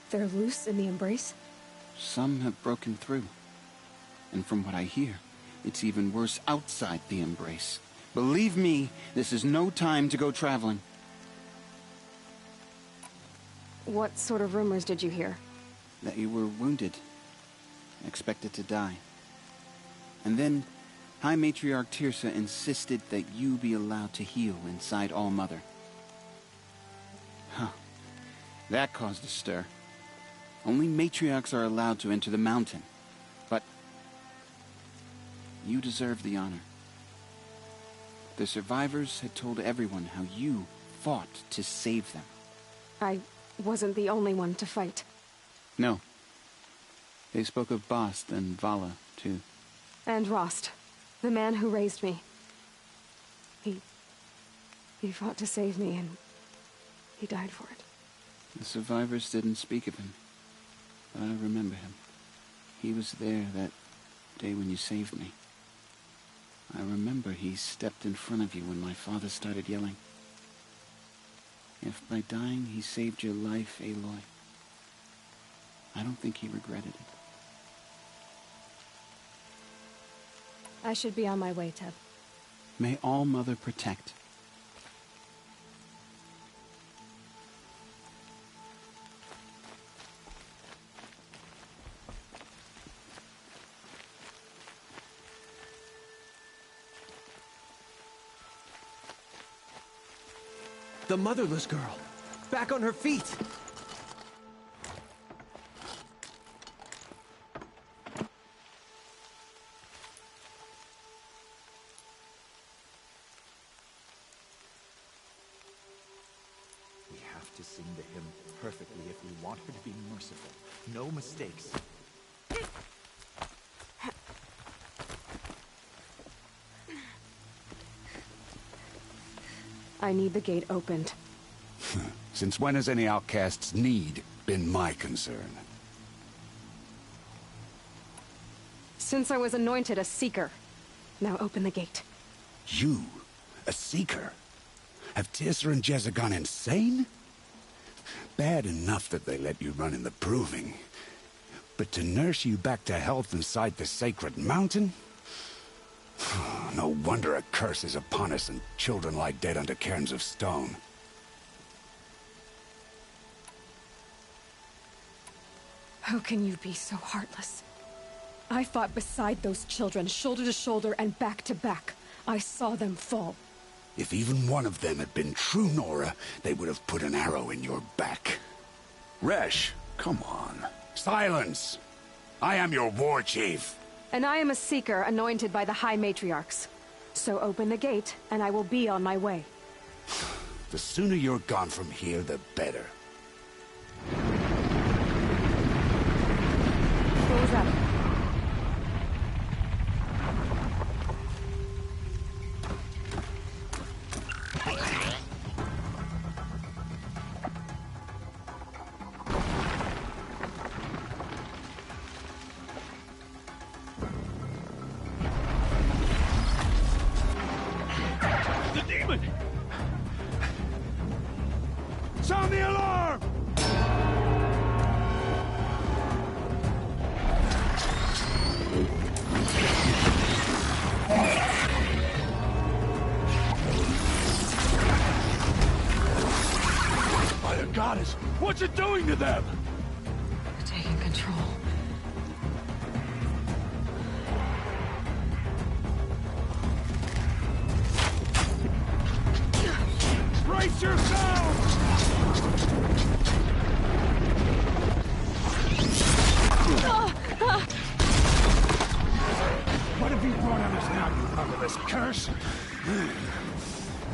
they're loose in the Embrace? Some have broken through. And from what I hear, it's even worse outside the Embrace. Believe me, this is no time to go traveling. What sort of rumors did you hear? That you were wounded, expected to die. And then High Matriarch Teersa insisted that you be allowed to heal inside All-Mother. Huh. That caused a stir. Only matriarchs are allowed to enter the mountain. But you deserve the honor. The survivors had told everyone how you fought to save them. I wasn't the only one to fight. No. They spoke of Bast and Vala, too. And Rost, the man who raised me. He fought to save me, and he died for it. The survivors didn't speak of him, but I remember him. He was there that day when you saved me. I remember he stepped in front of you when my father started yelling. If by dying he saved your life, Aloy, I don't think he regretted it. I should be on my way, Teb. May All-Mother protect. The motherless girl. Back on her feet. We have to sing the hymn perfectly if we want her to be merciful. No mistakes. I need the gate opened. Since when has any outcast's need been my concern? Since I was anointed a Seeker. Now open the gate. You? A Seeker? Have Teersa and Jezza gone insane? Bad enough that they let you run in the Proving. But to nurse you back to health inside the Sacred Mountain? No wonder a curse is upon us and children lie dead under cairns of stone. How can you be so heartless? I fought beside those children, shoulder to shoulder and back to back. I saw them fall. If even one of them had been true Nora, they would have put an arrow in your back. Resh, come on. Silence! I am your war chief. And I am a Seeker anointed by the High Matriarchs. So open the gate, and I will be on my way. The sooner you're gone from here, the better. What was that? Sound the alarm! By the goddess, what's it doing to them? Taking control. Brace yourselves! What have you brought on us now, you motherless curse?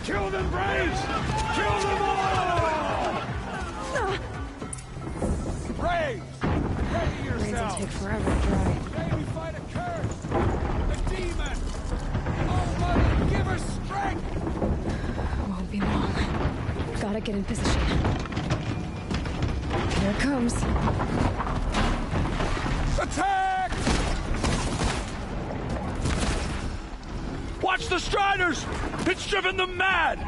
Kill them, Braves! Kill them all! Braves! Ready yourself! Rains will take forever to dry. Today we fight a curse! A demon! Oh, Mother, give her strength! Won't be long. Gotta get in position. Here it comes. Attack! Watch the Striders! It's driven them mad!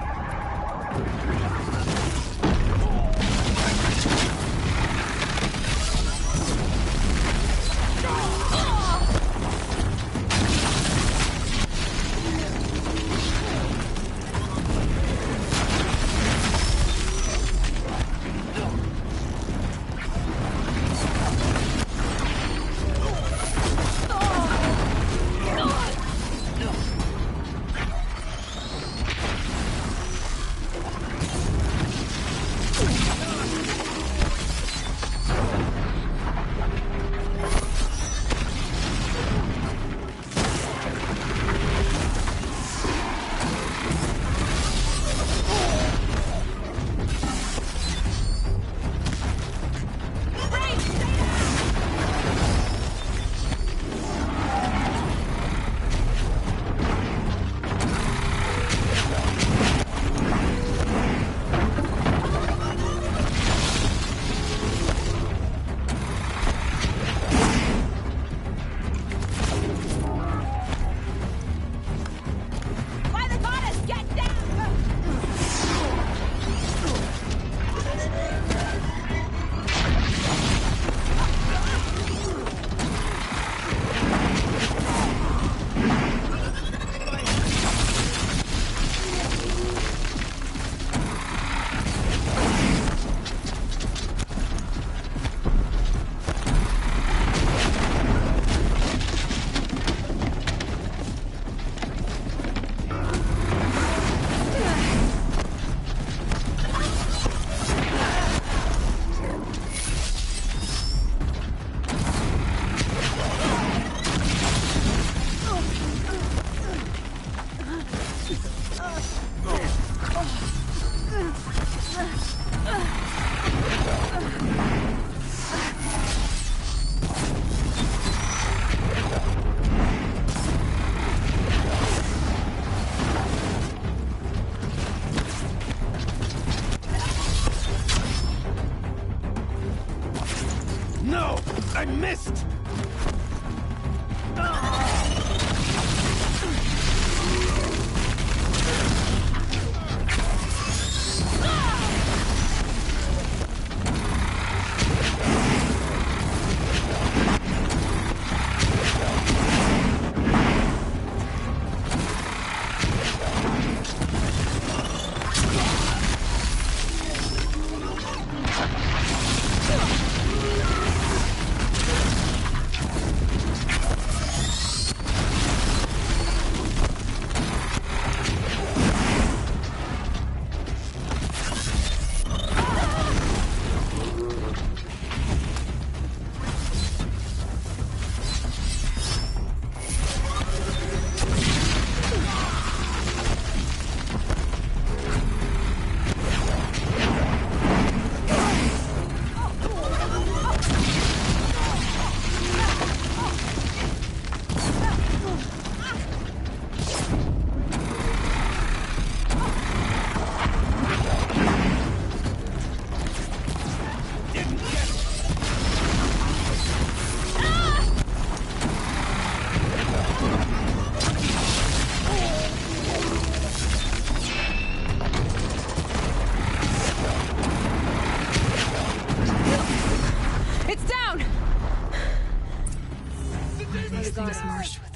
No! I missed!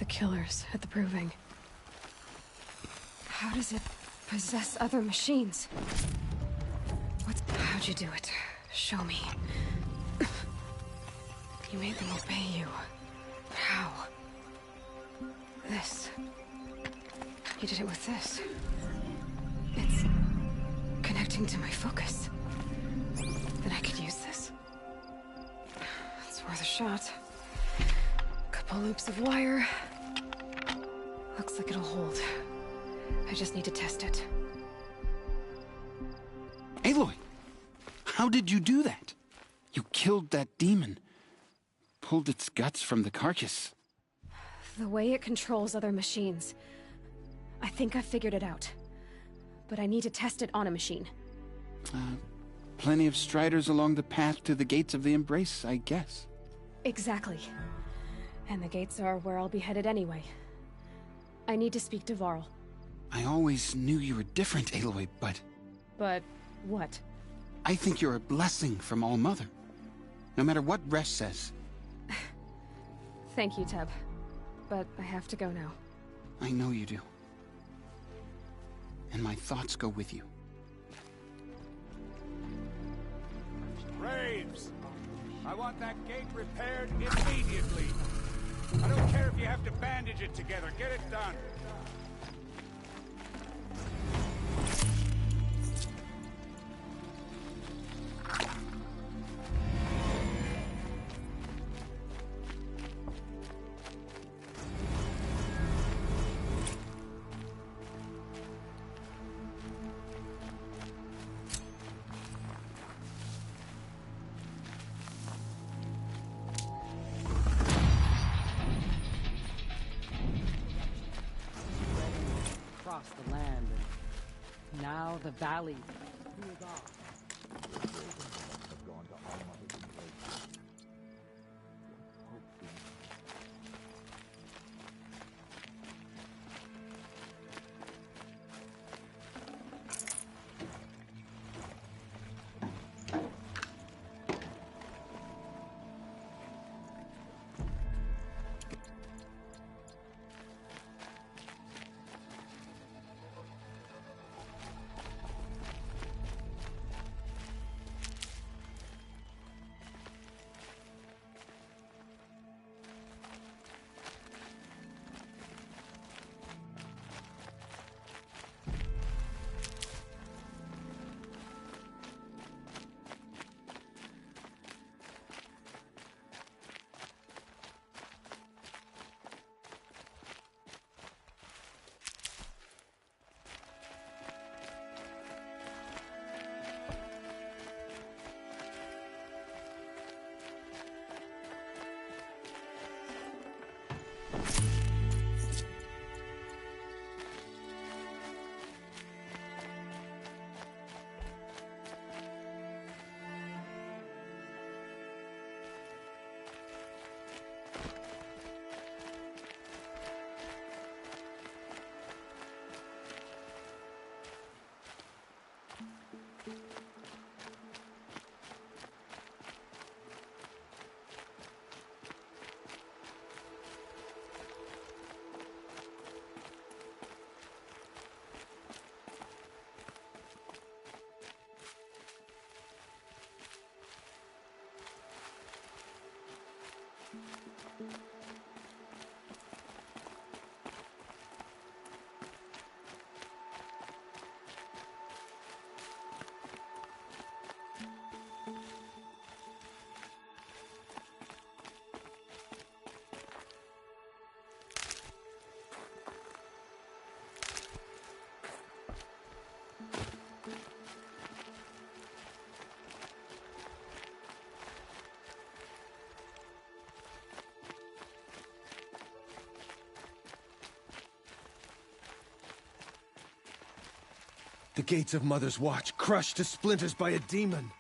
Killers at the Proving. How does it possess other machines? How'd you do it? Show me. You made them obey you. How? This. You did it with this. It's connecting to my focus. Then I could use this. It's worth a shot. Couple loops of wire. Looks like it'll hold. I just need to test it. Aloy! How did you do that? You killed that demon. Pulled its guts from the carcass. The way it controls other machines. I think I figured it out. But I need to test it on a machine. Plenty of striders along the path to the gates of the Embrace, I guess. Exactly. And the gates are where I'll be headed anyway. I need to speak to Varl. I always knew you were different, Aloy, but... But what? I think you're a blessing from All-Mother. No matter what Resh says. Thank you, Teb. But I have to go now. I know you do. And my thoughts go with you. Graves! I want that gate repaired immediately. I don't care if you have to bandage it together. Get it done. Across the land, and now the valley. The gates of Mother's Watch, crushed to splinters by a demon.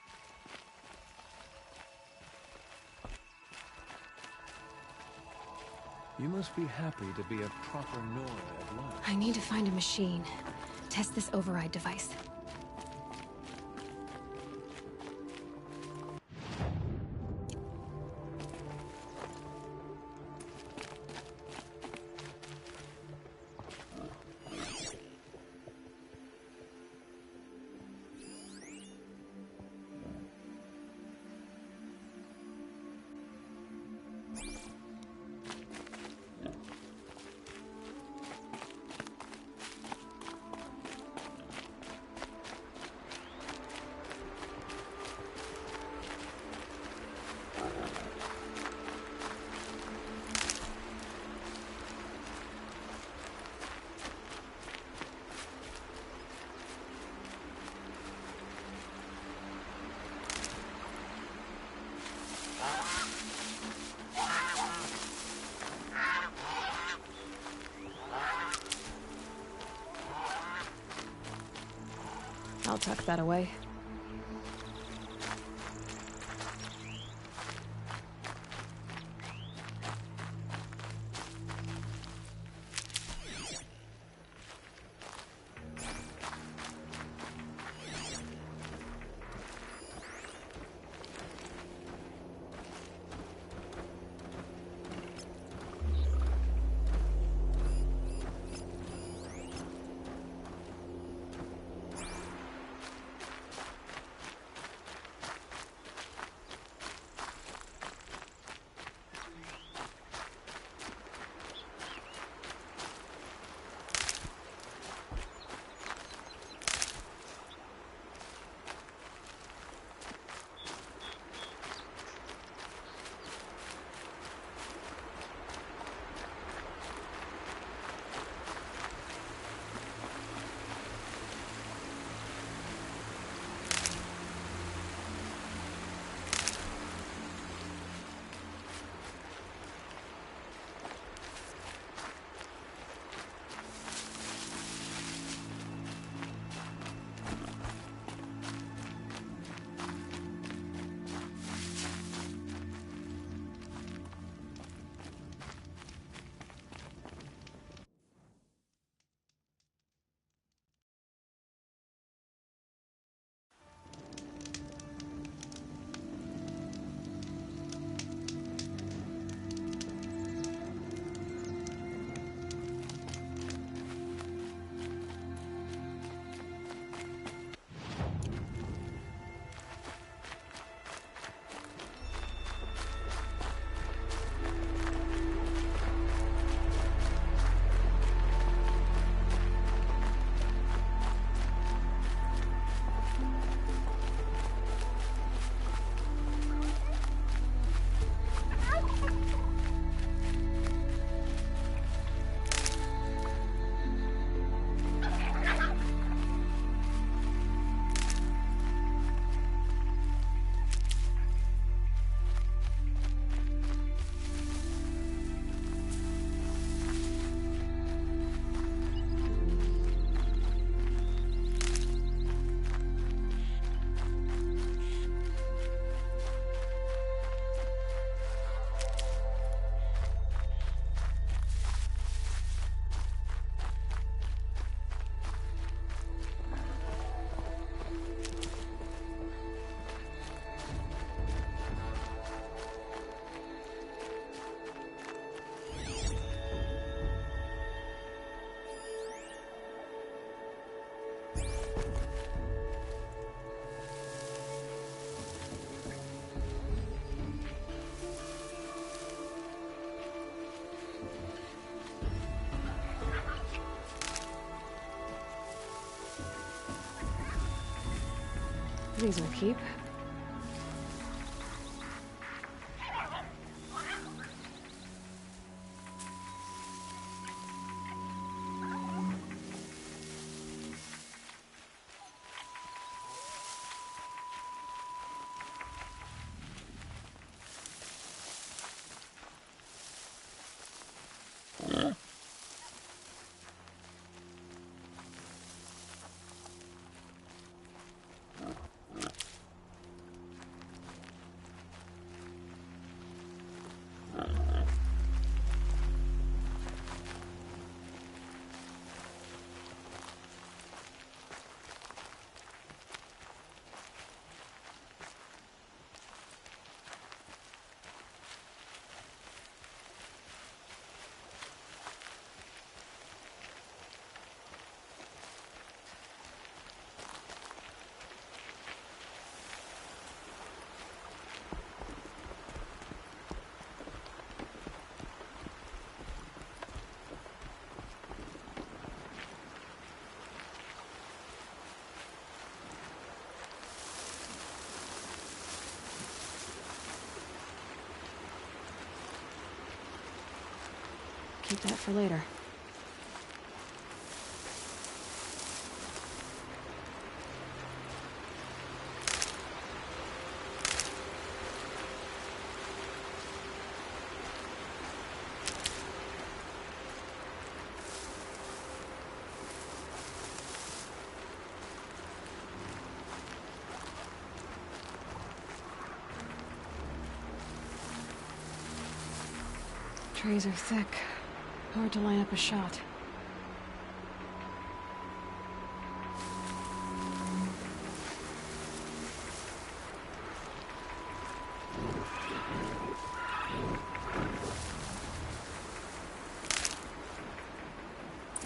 You must be happy to be a proper Nora at last. I need to find a machine. Test this override device. I'll tuck that away. These will keep. Keep that for later. Trees are thick. Hard to line up a shot.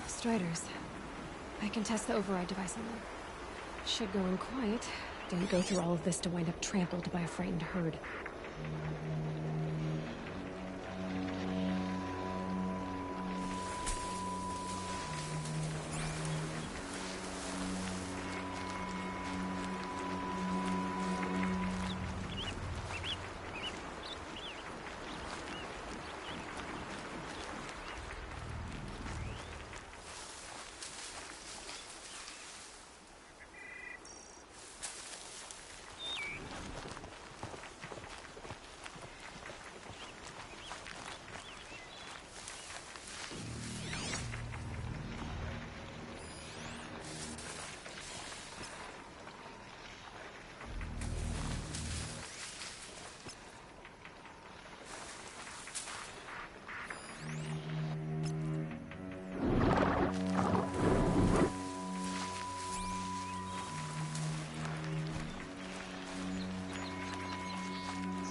Striders. I can test the override device on them. Should go in quiet. Didn't go through all of this to wind up trampled by a frightened herd.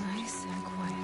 Nice and quiet.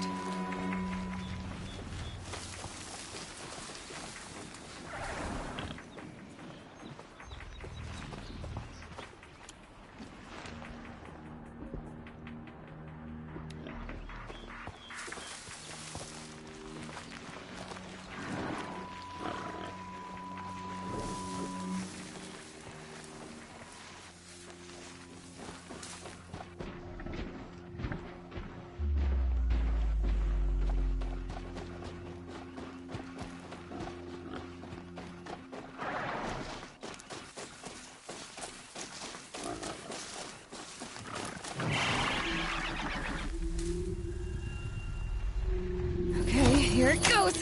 Okay, here it goes.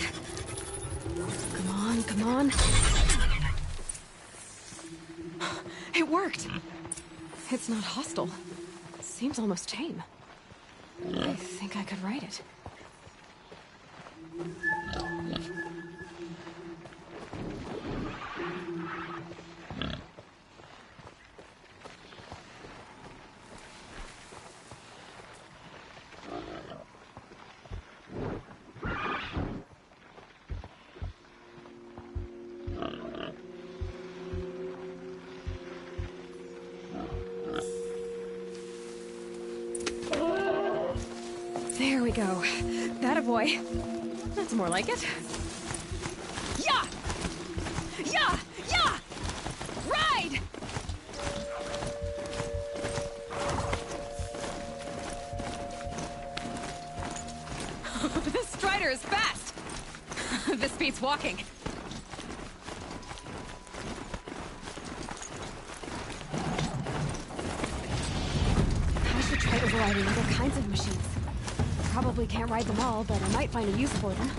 Come on, come on. It worked. It's not hostile. Seems almost tame. I think I could ride it. There we go. That boy. That's more like it. Yeah! Yeah! Yeah! Ride! This Strider is fast! This beats walking. I should try overriding other kinds of machines. Probably can't ride them all, but I might find a use for them.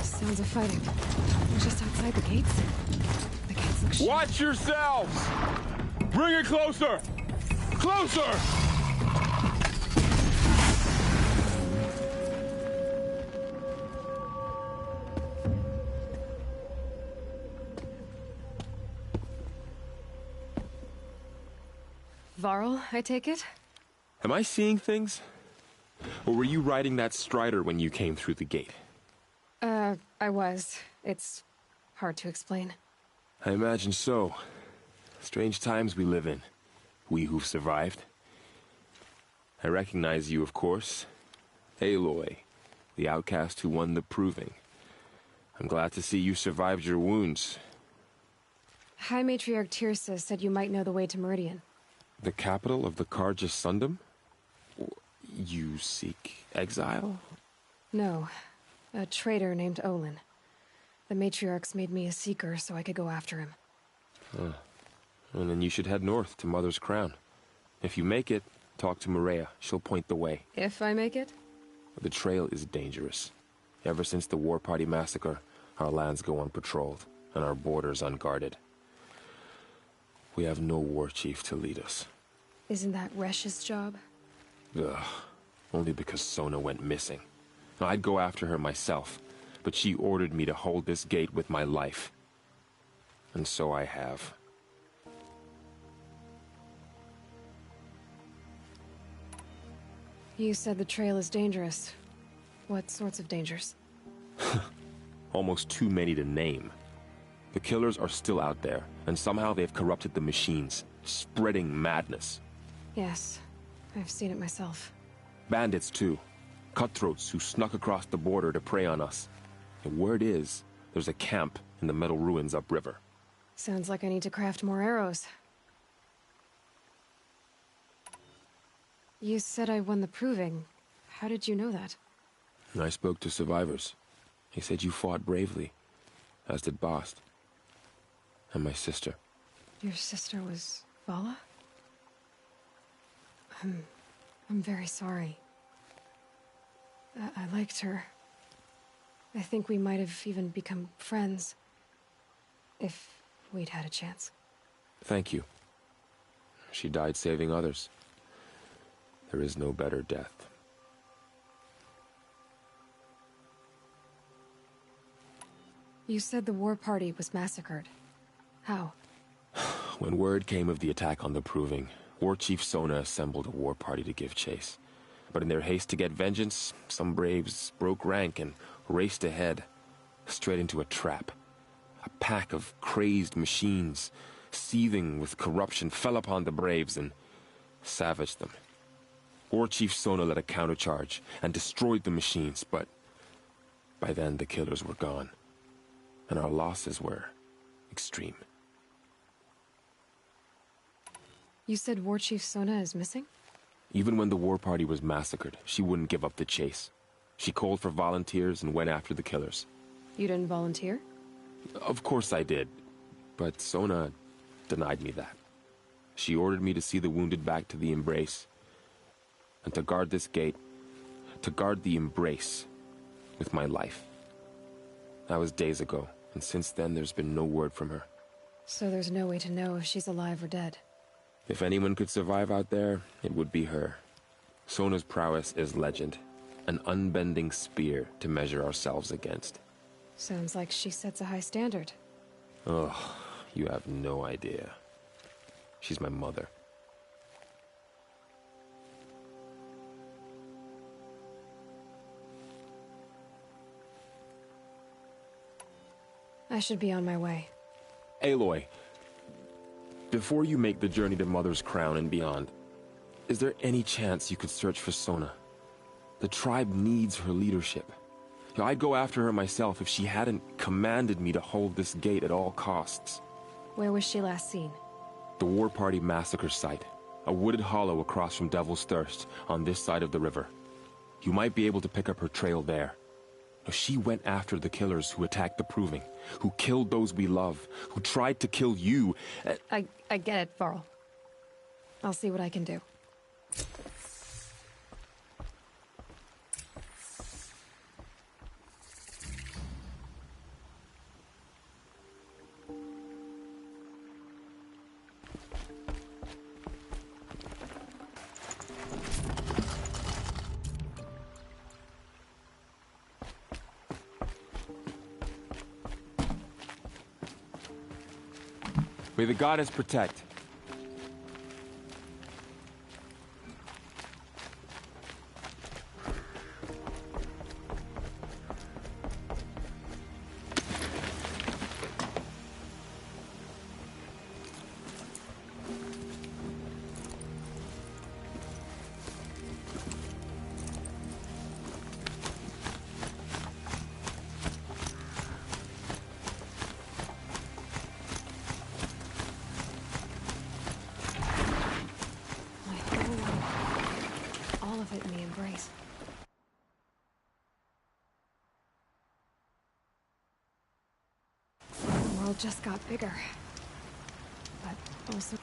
Sounds of fighting. Just outside the gates. The gates look Watch yourselves! Bring it closer! Closer! Varl, I take it? Am I seeing things? Or were you riding that Strider when you came through the gate? I was. It's hard to explain. I imagine so. Strange times we live in. We who've survived. I recognize you, of course. Aloy, the outcast who won the Proving. I'm glad to see you survived your wounds. High Matriarch Tirsa said you might know the way to Meridian. The capital of the Carja Sundom? You seek exile? No. A traitor named Olin. The Matriarchs made me a seeker so I could go after him. And then you should head north to Mother's Crown. If you make it, talk to Maria. She'll point the way. If I make it? The trail is dangerous. Ever since the War Party massacre, our lands go unpatrolled, and our borders unguarded. We have no war chief to lead us. Isn't that Resh's job? Ugh. Only because Sona went missing. I'd go after her myself, but she ordered me to hold this gate with my life. And so I have. You said the trail is dangerous. What sorts of dangers? Almost too many to name. The killers are still out there, and somehow they've corrupted the machines, spreading madness. Yes, I've seen it myself. Bandits, too. Cutthroats who snuck across the border to prey on us. And word is, there's a camp in the metal ruins upriver. Sounds like I need to craft more arrows. You said I won the Proving. How did you know that? I spoke to survivors. They said you fought bravely, as did Bast. And my sister. Your sister was Vala? I'm very sorry. I liked her. I think we might have even become friends. If we'd had a chance. Thank you. She died saving others. There is no better death. You said the war party was massacred. How? When word came of the attack on the Proving, War Chief Sona assembled a war party to give chase. But in their haste to get vengeance, some braves broke rank and raced ahead, straight into a trap. A pack of crazed machines, seething with corruption, fell upon the braves and savaged them. War Chief Sona led a countercharge and destroyed the machines, but by then the killers were gone, and our losses were extreme. You said War Chief Sona is missing? Even when the war party was massacred, she wouldn't give up the chase. She called for volunteers and went after the killers. You didn't volunteer? Of course I did, but Sona denied me that. She ordered me to see the wounded back to the Embrace, and to guard this gate, to guard the Embrace with my life. That was days ago, and since then there's been no word from her. So there's no way to know if she's alive or dead. If anyone could survive out there, it would be her. Sona's prowess is legend, an unbending spear to measure ourselves against. Sounds like she sets a high standard. Ugh, you have no idea. She's my mother. I should be on my way. Aloy, before you make the journey to Mother's Crown and beyond, is there any chance you could search for Sona? The tribe needs her leadership. I'd go after her myself if she hadn't commanded me to hold this gate at all costs. Where was she last seen? The War Party massacre site. A wooded hollow across from Devil's Thirst, on this side of the river. You might be able to pick up her trail there. She went after the killers who attacked the Proving, who killed those we love, who tried to kill you. I get it, Varl. I'll see what I can do. May the goddess protect. all just got bigger. But also...